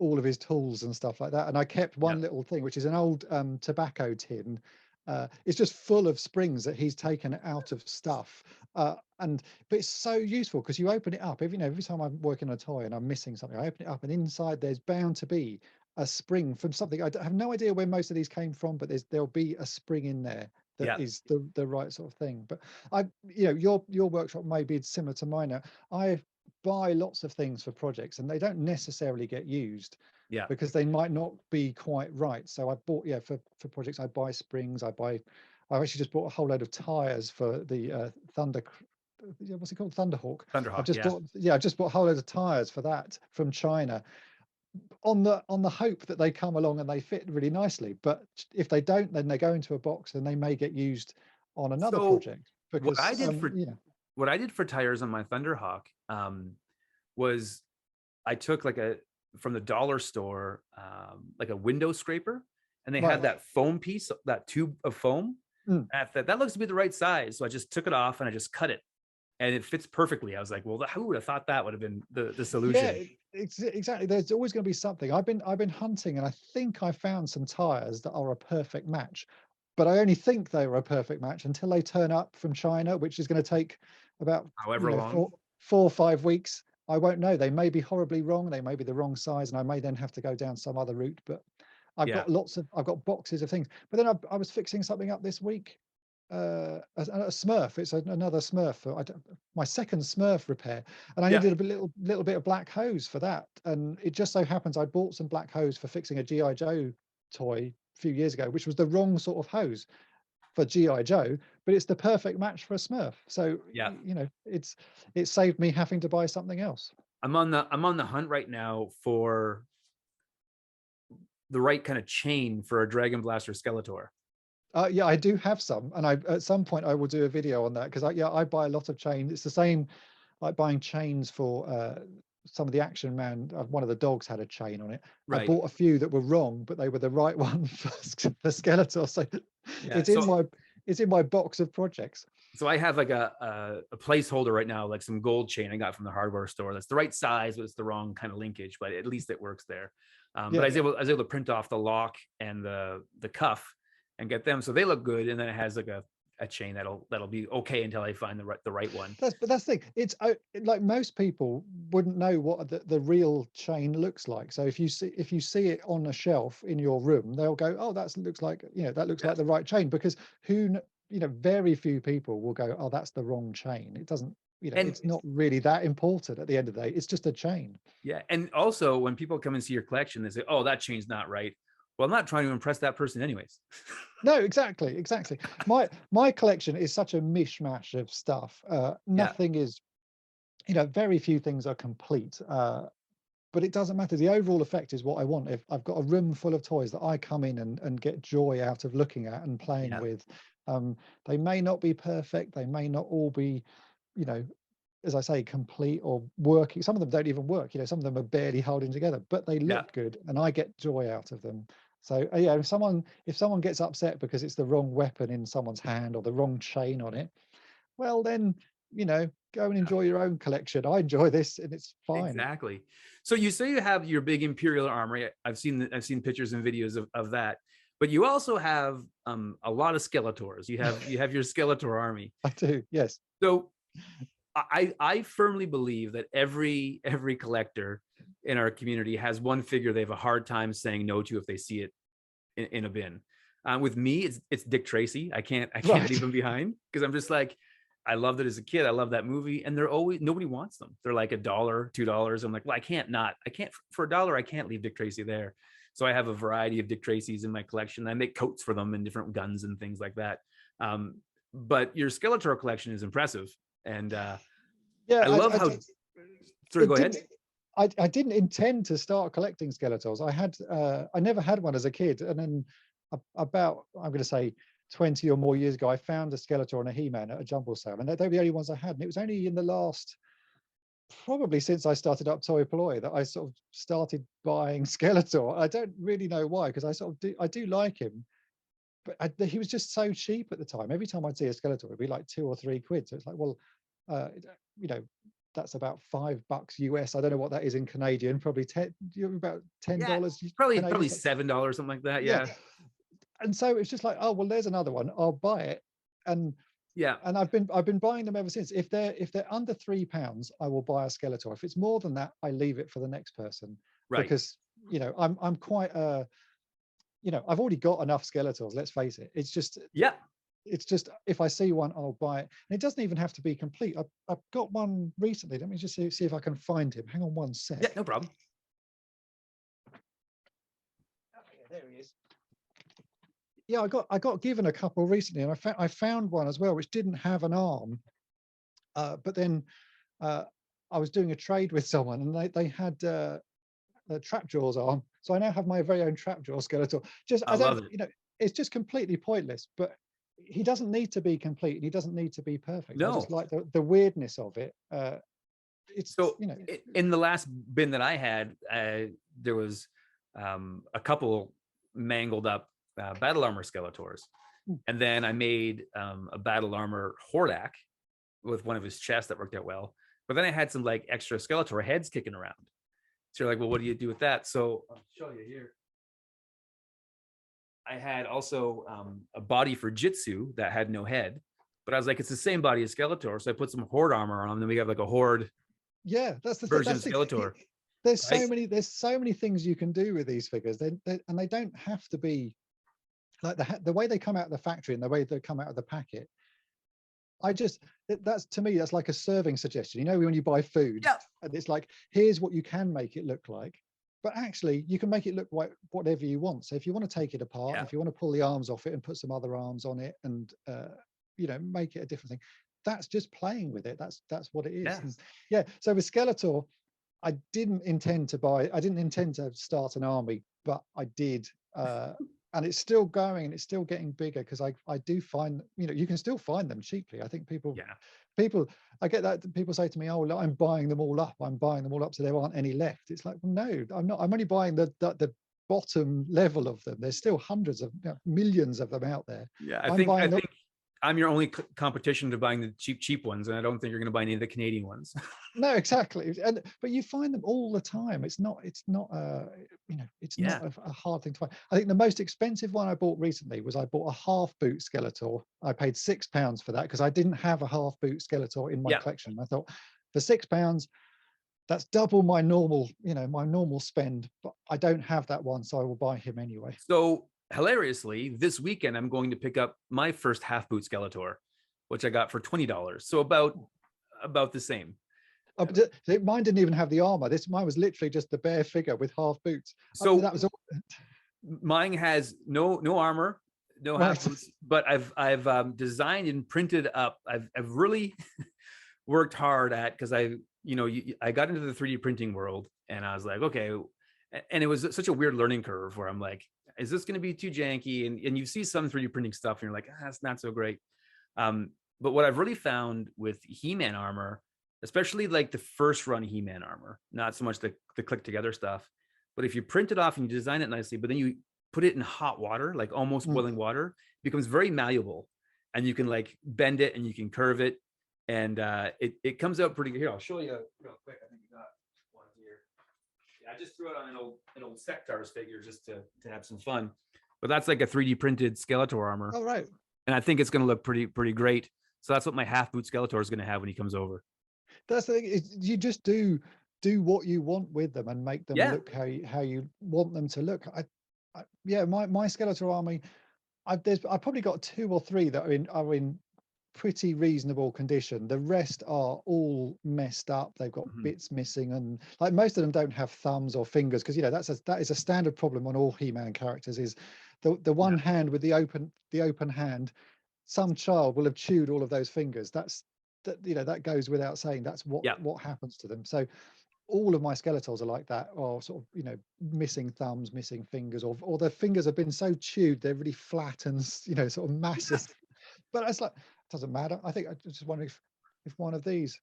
all of his tools and stuff like that, and I kept one little thing, which is an old tobacco tin. It's just full of springs that he's taken out of stuff, but it's so useful because you open it up. Every time I'm working on a toy and I'm missing something, I open it up, and inside there's bound to be a spring from something. I have no idea where most of these came from, but there'll be a spring in there that is the right sort of thing. But your workshop may be similar to mine now. I buy lots of things for projects and they don't necessarily get used because they might not be quite right. So I bought for projects, I buy springs. I actually just bought a whole load of tires for the what's it called, Thunderhawk. I've just bought a whole load of tires for that from China, on the hope that they come along and they fit really nicely. But if they don't, then they go into a box and they may get used on another project. Because what I did for tires on my Thunderhawk was I took from the dollar store like a window scraper, and they had that foam piece, that tube of foam. And I thought that looks to be the right size, so I just took it off and I just cut it, and it fits perfectly. I was like, well, who would have thought that would have been the solution? Exactly. There's always going to be something. I've been hunting, and I think I found some tires that are a perfect match, but I only think they were a perfect match until they turn up from China, which is going to take about however long, 4 or 5 weeks. I won't know. They may be horribly wrong. They may be the wrong size, and I may then have to go down some other route. But I've got boxes of things. But then I was fixing something up this week. A Smurf. It's another Smurf for my second Smurf repair, and I needed a little bit of black hose for that. And it just so happens I bought some black hose for fixing a GI Joe toy a few years ago, which was the wrong sort of hose for GI Joe, but it's the perfect match for a Smurf. So it saved me having to buy something else. I'm on the hunt right now for the right kind of chain for a Dragon Blaster Skeletor. I do have some, and at some point I will do a video on that, because I buy a lot of chains. It's the same like buying chains for some of the Action Man. One of the dogs had a chain on it. I bought a few that were wrong, but they were the right one for Skeletor. So it's in my box of projects. So I have like a placeholder right now, like some gold chain I got from the hardware store. That's the right size, but it's the wrong kind of linkage. But at least it works there. But I was able to print off the lock and the cuff and get them, so they look good, and then it has like a chain that'll be okay until I find the right one. But that's the thing. It's like most people wouldn't know what the real chain looks like. So if you see it on a shelf in your room, they'll go, oh, that looks like like the right chain, because very few people will go, oh, that's the wrong chain. It doesn't. It's not really that important at the end of the day. It's just a chain. Yeah, and also when people come and see your collection, they say, oh, that chain's not right. Well, I'm not trying to impress that person anyways. No, exactly. My collection is such a mishmash of stuff. Nothing is, very few things are complete. But it doesn't matter. The overall effect is what I want. If I've got a room full of toys that I come in and get joy out of looking at and playing with, they may not be perfect. They may not all be, as I say, complete or working. Some of them don't even work. Some of them are barely holding together, but they look good, and I get joy out of them. So if someone gets upset because it's the wrong weapon in someone's hand or the wrong chain on it, well then go and enjoy your own collection. I enjoy this and it's fine. Exactly. So you say you have your big Imperial armory. I've seen pictures and videos of that, but you also have a lot of Skeletors. You have your Skeletor army. I do, yes. So I firmly believe that every collector in our community has one figure they have a hard time saying no to if they see it in a bin. With me, it's Dick Tracy. I can't leave him behind, because I'm just like, I loved it as a kid. I love that movie, and nobody wants them. They're like $1, $2. I'm like, well, I can't for $1. I can't leave Dick Tracy there. So I have a variety of Dick Tracys in my collection. I make coats for them and different guns and things like that. But your Skeletor collection is impressive, and I love how. Sorry, go ahead. I didn't intend to start collecting Skeletors. I never had one as a kid, and then about, I'm going to say, 20 or more years ago, I found a Skeletor and a He-Man at a jumble sale, and they were the only ones I had. And it was only in the last, probably since I started up Toy Polloi, that I sort of started buying Skeletor. I don't really know why, because I do like him, but he was just so cheap at the time. Every time I'd see a Skeletor, it'd be like £2 or £3. So it's like, well, that's about $5 US. I don't know what that is in Canadian. Probably about $10. Yeah, probably $7, something like that. Yeah. And so it's just like, oh well, there's another one. I'll buy it. And and I've been buying them ever since. If they're under £3, I will buy a Skeletor. If it's more than that, I leave it for the next person. Right. Because I'm quite I've already got enough Skeletors. Let's face it. It's just It's just, if I see one, I'll buy it. And it doesn't even have to be complete. I've got one recently. Let me just see if I can find him. Hang on one sec. Yeah, no problem. Okay, there he is. Yeah, I got given a couple recently, and I found one as well which didn't have an arm. But then I was doing a trade with someone, and they had a Trapjaw's arm. So I now have my very own Trapjaw Skeletor. I love it. It's just completely pointless, but he doesn't need to be complete, and he doesn't need to be perfect. No. I just like the weirdness of it. It's so in the last bin that I had, there was a couple mangled up battle armor Skeletors, and then I made a battle armor Hordak with one of his chests that worked out well. But then I had some like extra Skeletor heads kicking around. So you're like, well, what do you do with that? So I'll show you here. I had also a body for Jitsu that had no head, but I was like, it's the same body as Skeletor. So I put some Horde armor on, and then we have like a Horde. Yeah, that's the version of Skeletor. There's so many things you can do with these figures. And they don't have to be like the way they come out of the factory and the way they come out of the packet. That's to me, that's like a serving suggestion. When you buy food, and it's like, here's what you can make it look like. But actually, you can make it look like whatever you want. So if you want to take it apart, if you want to pull the arms off it and put some other arms on it, and make it a different thing, that's just playing with it. That's what it is. So with Skeletor, I didn't intend to start an army, but I did. And it's still going, and it's still getting bigger, because I do find, you can still find them cheaply. I think people, I get that people say to me, oh, I'm buying them all up. So there aren't any left. It's like, well, no, I'm not. I'm only buying the bottom level of them. There's still hundreds of millions of them out there. Yeah, I think I'm your only competition to buying the cheap ones, and I don't think you're going to buy any of the Canadian ones. No, exactly. But you find them all the time. It's not not a hard thing to find. I think the most expensive one I bought recently was I bought a half boot Skeletor. I paid £6 for that, because I didn't have a half boot Skeletor in my collection. I thought, for £6, that's double my normal spend, but I don't have that one, so I will buy him anyway. So hilariously, this weekend I'm going to pick up my first half boot Skeletor, which I got for $20. So about the same. Oh, but mine didn't even have the armor. Mine was literally just the bare figure with half boots. So that was all. Mine has no armor, no half boots, but I've designed and printed up. I've really worked hard at, because I got into the 3D printing world, and I was like, okay, and it was such a weird learning curve where I'm like, is this going to be too janky? And you see some 3D printing stuff, and you're like, that's not so great. But what I've really found with He-Man armor, especially like the first run He-Man armor, not so much the click together stuff, but if you print it off and you design it nicely, but then you put it in hot water, like almost boiling water, it becomes very malleable, and you can like bend it and you can curve it. and it comes out pretty good. Here, I'll show you real quick. I think we got one here. Yeah, I just threw it on an old Sectars figure just to have some fun. But that's like a 3D printed Skeletor armor. Oh, right. And I think it's going to look pretty great. So that's what my half boot Skeletor is going to have when he comes over. That's the thing. You just do what you want with them and make them look how you want them to look. Yeah, my Skeletor army, I've probably got 2 or 3 that are in pretty reasonable condition. The rest are all messed up. They've got bits missing, and like most of them don't have thumbs or fingers, because that is a standard problem on all He-Man characters, is the one hand with the open hand. Some child will have chewed all of those fingers. That goes without saying. That's what happens to them. So all of my Skeletors are like that, or sort of missing thumbs, missing fingers, or their fingers have been so chewed they're really flat and sort of massive. But it's like, it doesn't matter. I think I just wonder if one of these,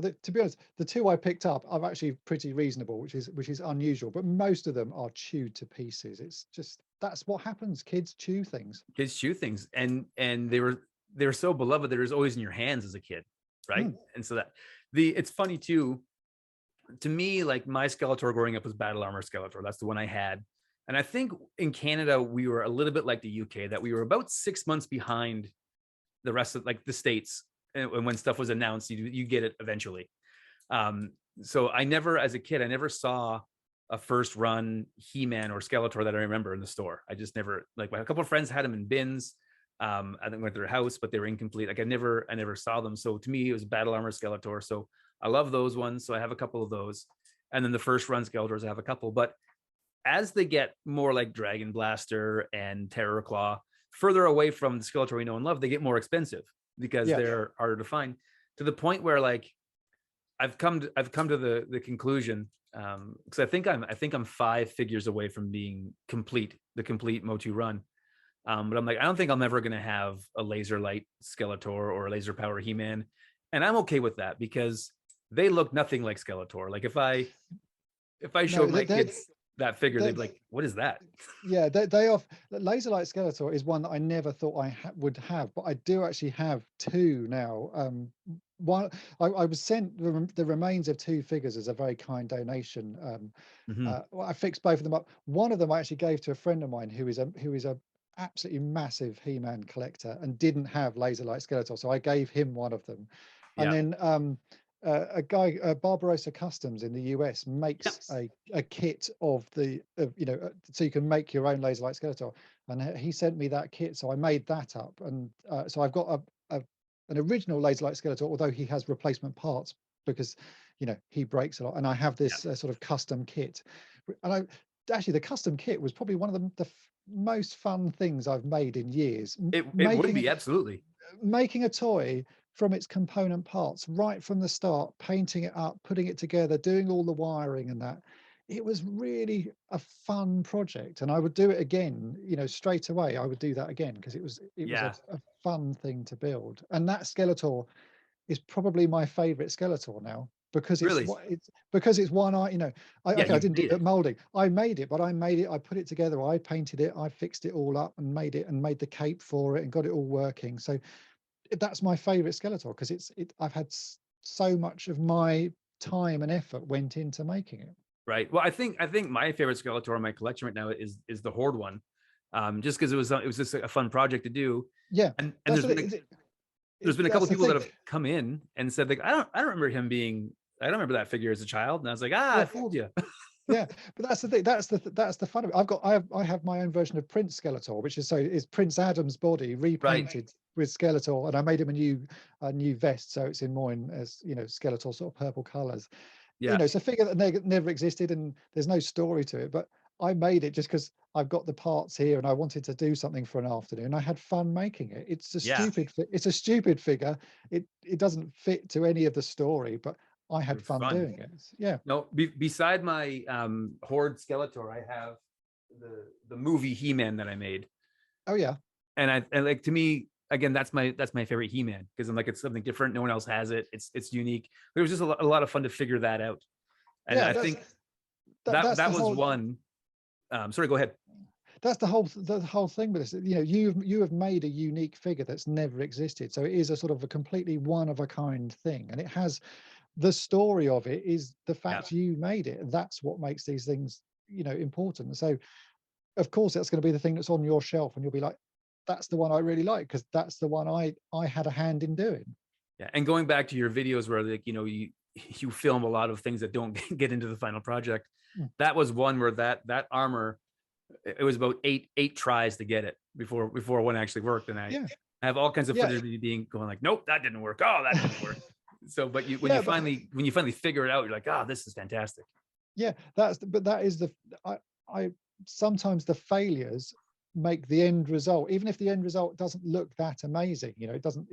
to be honest, the 2 I picked up are actually pretty reasonable, which is unusual. But most of them are chewed to pieces. It's just, that's what happens. Kids chew things. Kids chew things, and they were so beloved that it was always in your hands as a kid, right? And so it's funny too. To me, like, my Skeletor growing up was Battle Armor Skeletor. That's the one I had. And I think in Canada, we were a little bit like the UK, that we were about 6 months behind the rest of, like, the States. And when stuff was announced, you get it eventually. So I never, as a kid, I never saw a first run He-Man or Skeletor that I remember in the store. I just never, like, a couple of friends had them in bins. I think went to their house, but they were incomplete. Like, I never saw them. So to me, it was Battle Armor Skeletor. So I love those ones. So I have a couple of those. And then the first run Skeletors, I have a couple. But as they get more like Dragon Blaster and Terror Claw, further away from the Skeletor we know and love, they get more expensive because they're harder to find, to the point where, like, I've come to the conclusion, because I think I'm 5 figures away from being the complete Motu run. But I'm like, I don't think I'm ever going to have a laser light Skeletor or a laser power He-Man. And I'm okay with that, because they look nothing like Skeletor. Like, if I showed my kids that figure, they'd be like, what is that? Yeah, they are. Laser light Skeletor is one that I never thought I would have, but I do actually have 2 now. One, I was sent the remains of 2 figures as a very kind donation. I fixed both of them up. One of them I actually gave to a friend of mine who is a absolutely massive He-Man collector and didn't have laser light Skeletor, so I gave him one of them. And then a guy, Barbarossa Customs in the US, makes a kit of so you can make your own laser light Skeletor, and he sent me that kit, so I made that up, and so I've got an original laser light Skeletor, although he has replacement parts because he breaks a lot, and I have this sort of custom kit. And actually the custom kit was probably one of the most fun things I've made in years. It would be, absolutely. Making a toy from its component parts right from the start, painting it up, putting it together, doing all the wiring and that. It was really a fun project, and I would do it again, straight away. I would do that again, because it was a fun thing to build. And that Skeletor is probably my favorite Skeletor now, because it's one I didn't do the molding. I made it, I put it together, I painted it, I fixed it all up and made the cape for it and got it all working. So that's my favorite Skeletor, because I've had so much of my time and effort went into making it. Right. Well, I think my favorite Skeletor in my collection right now is the Horde one, just because it was just a fun project to do. Yeah. And there's been a couple of people that have come in and said, like, I don't remember him being. I don't remember that figure as a child. And I was like, I fooled you. Yeah, but that's the thing. That's the fun of it. I have my own version of Prince Skeletor, which is Prince Adam's body repainted with Skeletor, and I made him a new vest, so it's more in as Skeletor sort of purple colors. Yeah, it's a figure that never existed, and there's no story to it. But I made it just because I've got the parts here, and I wanted to do something for an afternoon. I had fun making it. It's a stupid figure. It doesn't fit to any of the story, but I had fun doing it. Yeah. No, beside my Horde Skeletor, I have the movie He-Man that I made. Oh yeah. And like, to me, again, that's my favorite He-Man, because I'm like, it's something different. No one else has it. It's unique. It was just a lot of fun to figure that out. And I think that was one. Sorry, go ahead. that's the whole thing with this. You know, you have made a unique figure that's never existed. So it is a sort of a completely one of a kind thing, and it has the story of it is the Yeah. fact you made it. And that's what makes these things, you know, important. So of course that's going to be the thing that's on your shelf, and you'll be like, that's the one I really like because that's the one I had a hand in doing. Yeah. And going back to your videos where, like, you know, you film a lot of things that don't get into the final project. Mm. That was one where that armor, it was about eight tries to get it before one actually worked. And I have all kinds of footage of you going like, nope, that didn't work. Oh, that didn't work. So, but when you finally figure it out, you're like, oh, this is fantastic. Yeah, that is I sometimes the failures make the end result, even if the end result doesn't look that amazing, you know, it doesn't,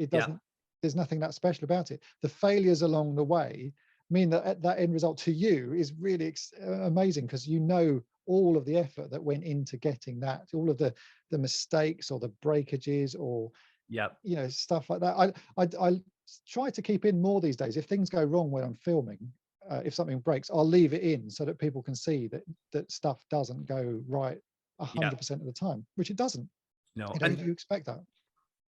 there's nothing that special about it. The failures along the way mean that that end result to you is really amazing, because you know all of the effort that went into getting that, all of the mistakes or the breakages or you know, stuff like that. I try to keep in more these days. If things go wrong when I'm filming, if something breaks, I'll leave it in so that people can see that stuff doesn't go right 100% of the time, which it doesn't. No, you know, you expect that.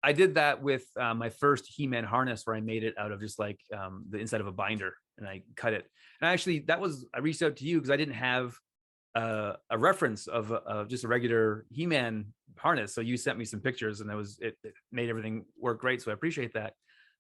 I did that with my first He-Man harness, where I made it out of just like the inside of a binder, and I cut it. And actually, I reached out to you because I didn't have a reference of just a regular He-Man harness. So you sent me some pictures, and it made everything work great. So I appreciate that.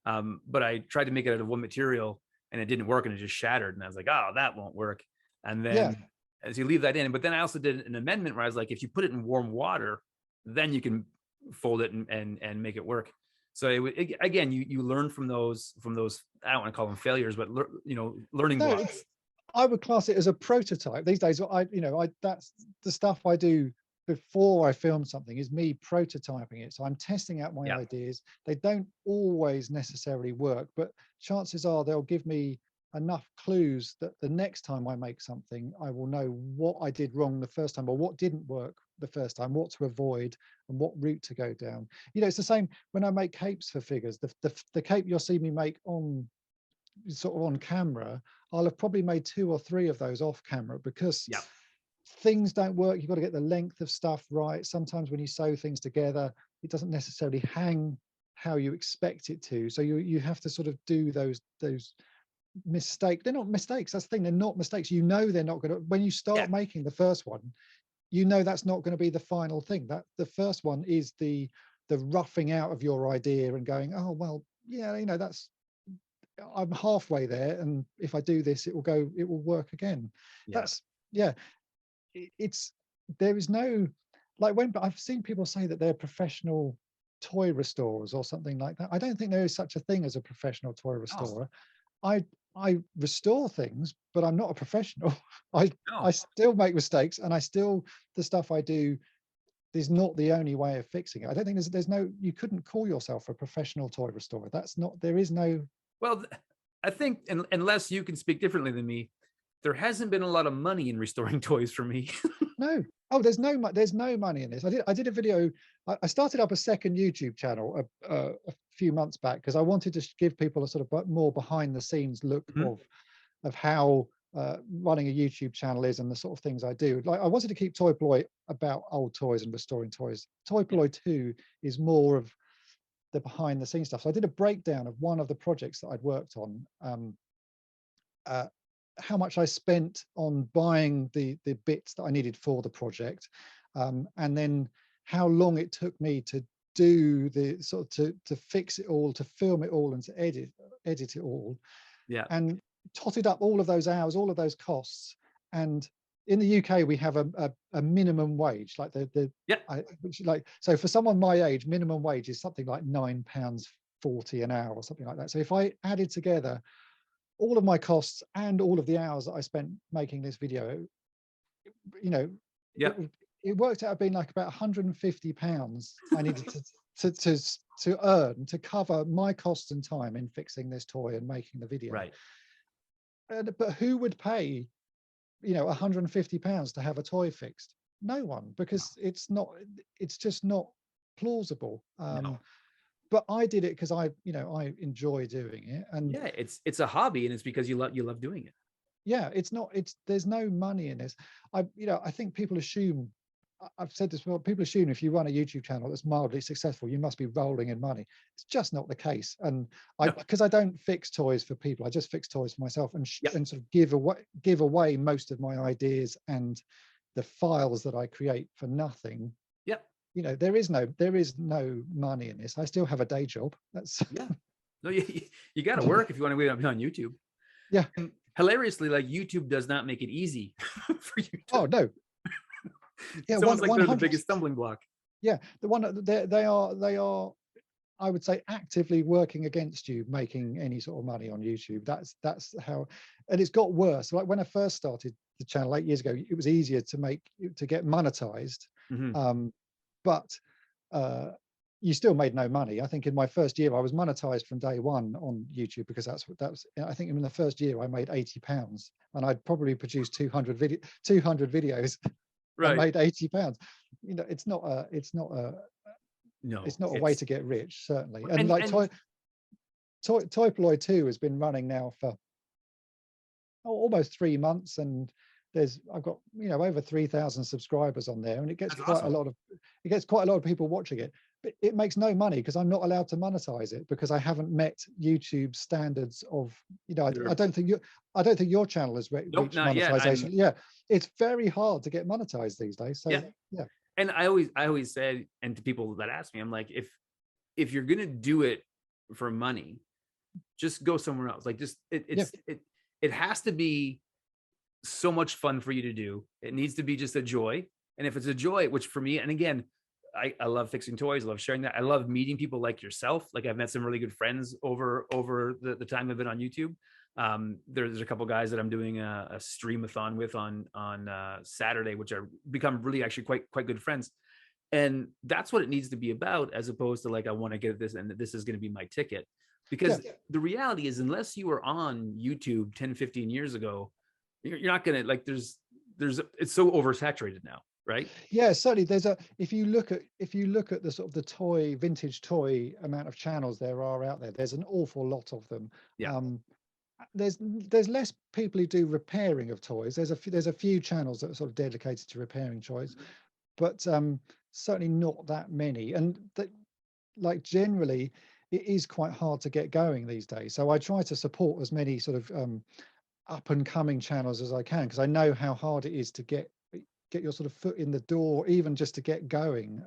But I tried to make it out of one material, and it didn't work, and it just shattered. And I was like, oh, that won't work. And then as you leave that in, but then I also did an amendment where I was like, if you put it in warm water, then you can fold it and make it work. So again, you learn from those, I don't want to call them failures, but you know, learning blocks. I would class it as a prototype these days. That's the stuff I do before I film something, is me prototyping it. So I'm testing out my ideas. They don't always necessarily work, but chances are they'll give me enough clues that the next time I make something, I will know what I did wrong the first time, or what didn't work the first time, what to avoid and what route to go down. You know, it's the same when I make capes for figures. The cape you'll see me make on camera, I'll have probably made 2 or 3 of those off camera, because things don't work. You've got to get the length of stuff right. Sometimes when you sew things together, it doesn't necessarily hang how you expect it to. So you have to sort of do those mistakes. They're not mistakes. That's the thing. They're not mistakes. You know, they're not going to, when you start making the first one, you know, that's not going to be the final thing. That the first one is the roughing out of your idea and going, oh, well, yeah, you know, I'm halfway there, and if I do this, it will work again. There is no, like, when I've seen people say that they're professional toy restorers or something like that. I don't think there is such a thing as a professional toy restorer. I restore things, but I'm not a professional. I still make mistakes, and the stuff I do is not the only way of fixing it. I don't think you couldn't call yourself a professional toy restorer. There is no. Well, I think, unless you can speak differently than me, there hasn't been a lot of money in restoring toys for me. No. Oh, there's no money in this. I did a video. I started up a second YouTube channel a few months back, because I wanted to give people a sort of more behind the scenes look of how running a YouTube channel is, and the sort of things I do. Like, I wanted to keep Toy Polloi about old toys and restoring toys. Toy Polloi 2 is more of the behind the scenes stuff. So I did a breakdown of one of the projects that I'd worked on, how much I spent on buying the bits that I needed for the project, and then how long it took me to do the sort of to fix it all, to film it all, and to edit it all, and totted up all of those hours, all of those costs. And in the UK, we have a minimum wage, like so for someone my age, minimum wage is something like £9.40 an hour or something like that. So if I added together all of my costs and all of the hours that I spent making this video, you know, it worked out being like about £150 I needed to earn to cover my costs and time in fixing this toy and making the video. Right. But who would pay, you know, £150 to have a toy fixed? No one, because it's just not plausible. But I did it because I enjoy doing it. And it's a hobby, and it's because you love doing it. There's no money in this. I think people assume I've said this before, people assume if you run a YouTube channel that's mildly successful, you must be rolling in money. It's just not the case. And because I don't fix toys for people, I just fix toys for myself, and and sort of give away most of my ideas and the files that I create for nothing. Yep. You know, there is no money in this. I still have a day job. That's no, you got to work if you want to be on YouTube. Yeah. And hilariously, like, YouTube does not make it easy for you. Oh no. Yeah, it's almost like they're the biggest stumbling block. Yeah, they are, I would say, actively working against you making any sort of money on YouTube. That's how, and it's got worse. Like when I first started the channel 8 years ago, it was easier to get monetized, but you still made no money. I think in my first year I was monetized from day one on YouTube, because that was I think in the first year I made £80, and I'd probably produced 200 videos. Right. And made £80. You know, it's not a way to get rich, certainly. And like Polloi 2 has been running now for almost 3 months, and I've got, you know, over 3,000 subscribers on there, and it gets quite a lot of people watching it. But it makes no money because I'm not allowed to monetize it, because I haven't met YouTube's standards of, you know, I don't think your channel has reached monetization. Yeah, it's very hard to get monetized these days. So yeah. And I always said, and to people that ask me, I'm like, if you're gonna do it for money, just go somewhere else. Like, just it has to be so much fun for you to do. It needs to be just a joy. And if it's a joy, which for me, and again, I love fixing toys. I love sharing that. I love meeting people like yourself. Like, I've met some really good friends over the time I've been on YouTube. There's a couple guys that I'm doing a streamathon with on Saturday, which are become really actually quite good friends. And that's what it needs to be about, as opposed to like, I want to get this and this is going to be my ticket. Because the reality is, unless you were on YouTube 10, 15 years ago, you're not going to, like, it's so oversaturated now. Right. Yeah, certainly. If you look at the sort of the vintage toy amount of channels there are out there, there's an awful lot of them. Yeah. There's less people who do repairing of toys. There's a few channels that are sort of dedicated to repairing toys, but certainly not that many. And like, generally, it is quite hard to get going these days. So I try to support as many sort of up and coming channels as I can, because I know how hard it is to get your sort of foot in the door, even just to get going.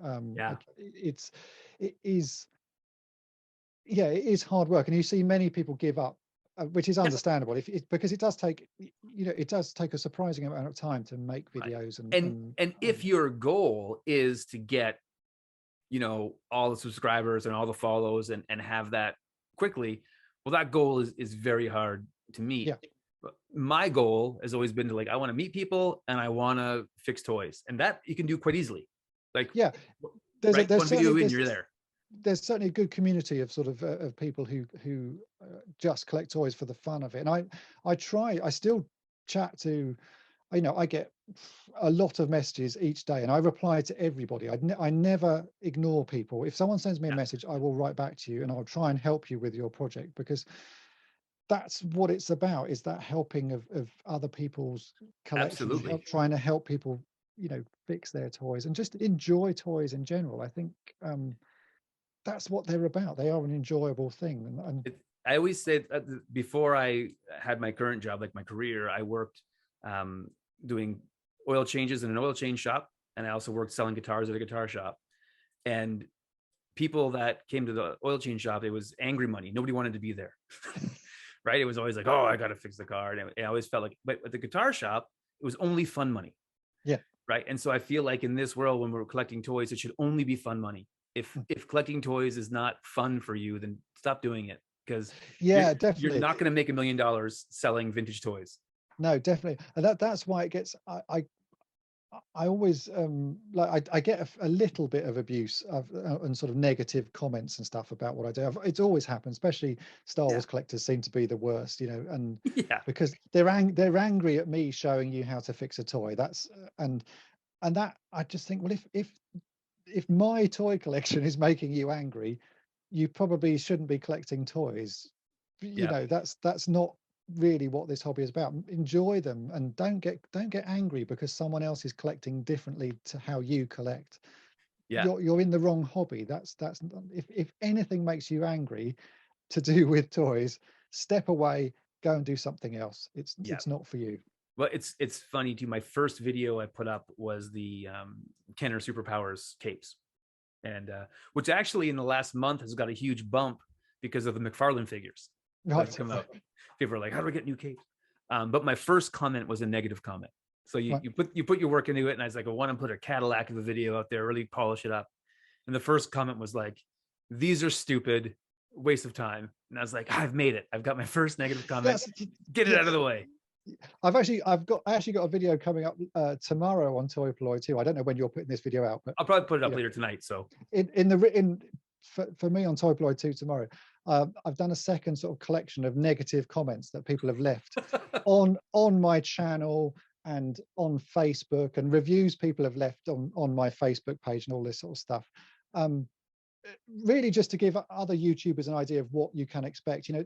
It is hard work, and you see many people give up, which is understandable. Because it does take a surprising amount of time to make videos. And if your goal is to get, you know, all the subscribers and all the follows and have that quickly, well, that goal is very hard to meet. Yeah. My goal has always been to, like, I want to meet people and I want to fix toys, and that you can do quite easily. Like, there's one video and you're there. There's certainly a good community of sort of people who just collect toys for the fun of it. And I still chat to, you know, I get a lot of messages each day, and I reply to everybody. I never ignore people. If someone sends me a message, I will write back to you, and I'll try and help you with your project, because that's what it's about, is that helping of other people's collections. Trying to help people, you know, fix their toys and just enjoy toys in general. I think that's what they're about. They are an enjoyable thing. And I always said, before I had my current job, like my career, I worked doing oil changes in an oil change shop, and I also worked selling guitars at a guitar shop. And people that came to the oil change shop, it was angry money. Nobody wanted to be there. Right? It was always like, oh, I got to fix the car. And I always felt like, but at the guitar shop, it was only fun money. Yeah. Right. And so I feel like in this world, when we're collecting toys, it should only be fun money. If collecting toys is not fun for you, then stop doing it, because definitely, you're not going to make $1 million selling vintage toys. No, definitely. And that's why it gets, I always I get a little bit of abuse and sort of negative comments and stuff about what I do. It's always happened, especially Star Wars collectors seem to be the worst, you know, and because they're angry at me showing you how to fix a toy. That's and that, I just think, well, if my toy collection is making you angry, you probably shouldn't be collecting toys. You know, that's not really what this hobby is about. Enjoy them, and don't get angry because someone else is collecting differently to how you collect. Yeah. You're in the wrong hobby. That's if anything makes you angry to do with toys, step away, go and do something else. It's not for you. Well, it's funny too. My first video I put up was the Kenner Superpowers capes, and which actually in the last month has got a huge bump because of the McFarlane figures that have come out. People are like, how do I get new capes? But my first comment was a negative comment. So you put your work into it, and I was like, I want to put a Cadillac of a video out there, really polish it up. And the first comment was like, these are stupid, waste of time. And I was like, I've made it. I've got my first negative comment. Get it out of the way. I've actually got a video coming up tomorrow on Toy Polloi too. I don't know when you're putting this video out, but I'll probably put it up later tonight. So for me on Toy Polloi 2 tomorrow, I've done a second sort of collection of negative comments that people have left on my channel and on Facebook, and reviews people have left on my Facebook page and all this sort of stuff. Really just to give other YouTubers an idea of what you can expect. You know,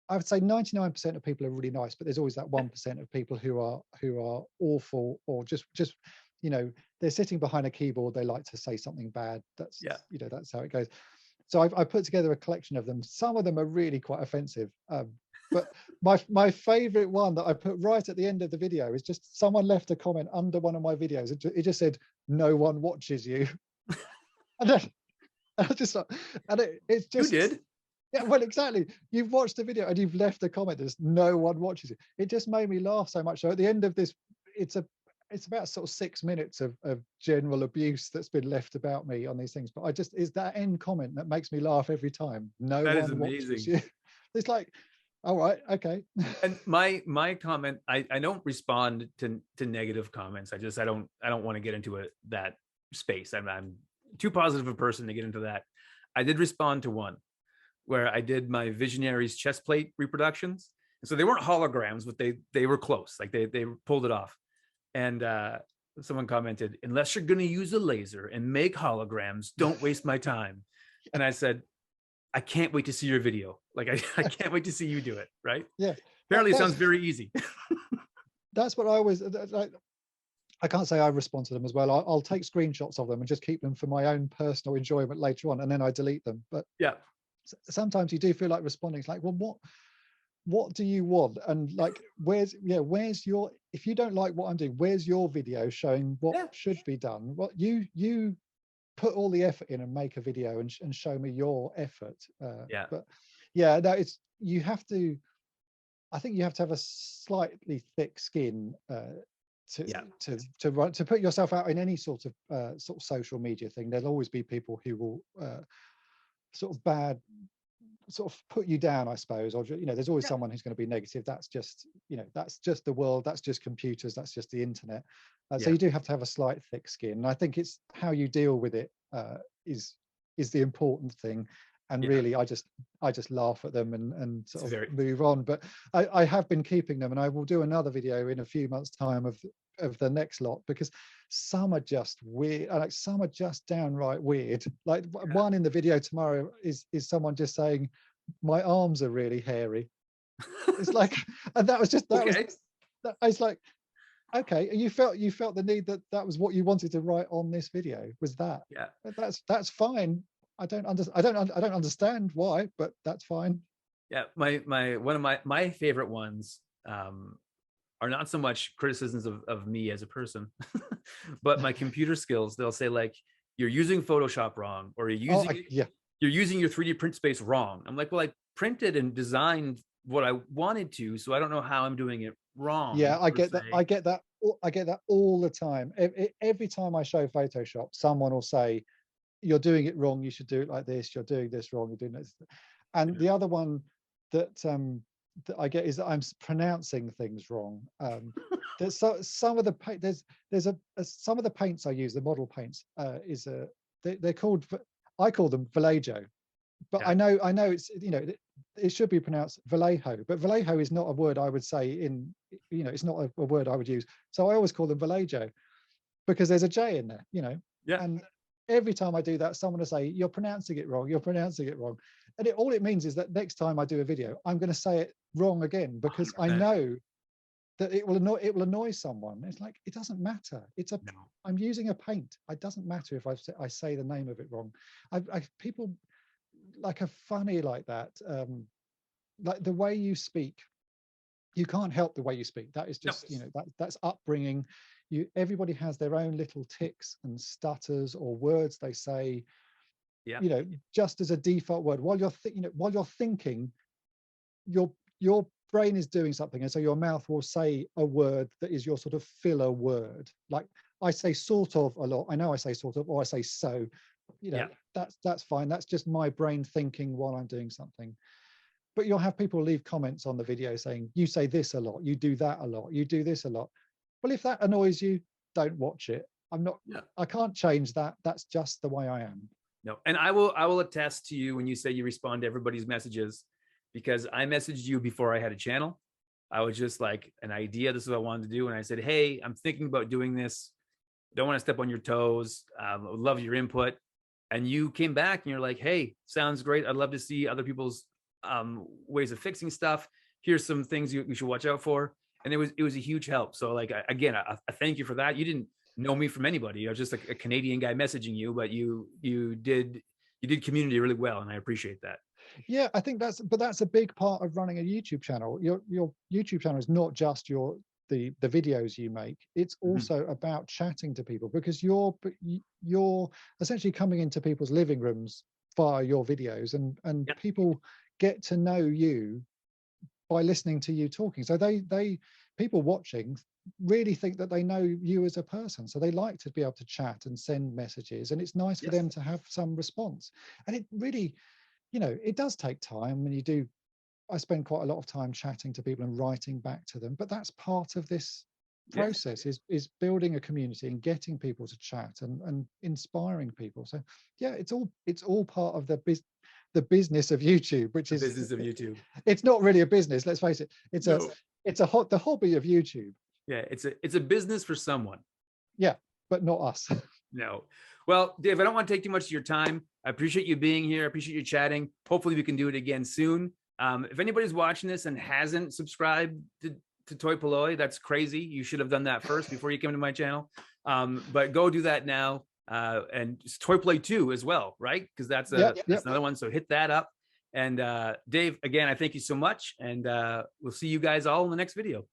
I would say 99% of people are really nice, but there's always that 1% of people who are awful, or just you know, they're sitting behind a keyboard, they like to say something bad. That's you know, that's how it goes. So I put together a collection of them. Some of them are really quite offensive, but my favorite one that I put right at the end of the video is just someone left a comment under one of my videos. It just said, "No one watches you." And then I just and it's just, you did. Yeah, well, exactly. You've watched the video and you've left a comment. There's no one watches it. It just made me laugh so much. So at the end of this, it's about sort of 6 minutes of general abuse that's been left about me on these things. But it's that end comment that makes me laugh every time. No one watches you. It's like, all right, okay. And my comment, I don't respond to negative comments. I don't want to get into that space. I'm too positive a person to get into that. I did respond to one where I did my Visionaries chest plate reproductions. And so they weren't holograms, but they were close. Like they pulled it off. And someone commented, unless you're going to use a laser and make holograms, don't waste my time. And I said, I can't wait to see your video. Like I can't wait to see you do it. Right? Yeah. Apparently it sounds very easy. That's what I always like. I can't say I respond to them as well. I'll take screenshots of them and just keep them for my own personal enjoyment later on, and then I delete them. But yeah, sometimes you do feel like responding. It's like, well, what do you want? And like, where's your, if you don't like what I'm doing, where's your video showing what should be done? What you put all the effort in and make a video and show me your effort. But yeah, no, you have to. I think you have to have a slightly thick skin to put yourself out in any sort of social media thing. There'll always be people who will sort of put you down, I suppose, or there's always someone who's going to be negative. That's just the world, that's just computers, that's just the internet. So you do have to have a slight thick skin, and I think it's how you deal with it is the important thing. And really, I just laugh at them and sort of move on. But I have been keeping them, and I will do another video in a few months' time of the next lot, because some are just weird. Like some are just downright weird. Like one in the video tomorrow is someone just saying, "My arms are really hairy." It's like, and that was just I was like, okay, you felt the need that was what you wanted to write on this video, was that? Yeah, that's fine. I don't understand why, but that's fine. Yeah, one of my favorite ones are not so much criticisms of me as a person, but my computer skills. They'll say like, you're using Photoshop wrong, or you're using your 3D print space wrong. I'm like, well, I printed and designed what I wanted to, so I don't know how I'm doing it wrong. Yeah, I get that. I get that all the time. Every time I show Photoshop, someone will say, you're doing it wrong, you should do it like this, you're doing this wrong, you're doing this. And the other one that I get is that I'm pronouncing things wrong. There's some of the paints I use, the model paints, they're called, I call them Vallejo, but I know it's, it should be pronounced Vallejo, but Vallejo is not a word I would say it's not a word I would use. So I always call them Vallejo because there's a J in there, and every time I do that, someone will say, you're pronouncing it wrong, you're pronouncing it wrong. and all it means is that next time I do a video, I'm going to say it wrong again, because I 100%. know that it will annoy someone. It's like, it doesn't matter. No. I'm using a paint. It doesn't matter if I say the name of it wrong. People like are funny like that. Like the way you speak, you can't help the way you speak. That is just, you know, that's upbringing. Everybody has their own little tics and stutters or words they say, Yeah. you know, just as a default word while you're thinking, your brain is doing something, and so your mouth will say a word that is your sort of filler word. Like I say sort of a lot. I know I say sort of, or I say so. You know, that's fine. That's just my brain thinking while I'm doing something. But you'll have people leave comments on the video saying, you say this a lot, you do that a lot, you do this a lot. Well, if that annoys you, don't watch it. I can't change that. That's just the way I am. No, and I will attest to you when you say you respond to everybody's messages, because I messaged you before I had a channel. I was just like, an idea, this is what I wanted to do. And I said, hey, I'm thinking about doing this. Don't want to step on your toes. I would love your input. And you came back and you're like, hey, sounds great. I'd love to see other people's ways of fixing stuff. Here's some things you should watch out for. And it was a huge help. So like, again, I thank you for that. You didn't know me from anybody. I was just like a Canadian guy messaging you, but you did community really well. And I appreciate that. Yeah, I think that's a big part of running a YouTube channel. Your YouTube channel is not just the videos you make. It's also about chatting to people, because you're essentially coming into people's living rooms via your videos, and people get to know you by listening to you talking. So people watching really think that they know you as a person, so they like to be able to chat and send messages, and it's nice for them to have some response. And it really, you know, it does take time, and I spend quite a lot of time chatting to people and writing back to them, but that's part of this process, is building a community and getting people to chat and inspiring people. So yeah, it's all part of the business of YouTube, which is the business of YouTube. It's not really a business, let's face it. It's the hobby of YouTube. Yeah, it's a business for someone. Yeah, but not us. No. Well, Dave, I don't want to take too much of your time. I appreciate you being here. I appreciate you chatting. Hopefully we can do it again soon. If anybody's watching this and hasn't subscribed to Toy Polloi, that's crazy. You should have done that first before you came to my channel. But go do that now. And Toy Polloi 2 as well, right? Because that's another one. So hit that up. And Dave, again, I thank you so much. And we'll see you guys all in the next video.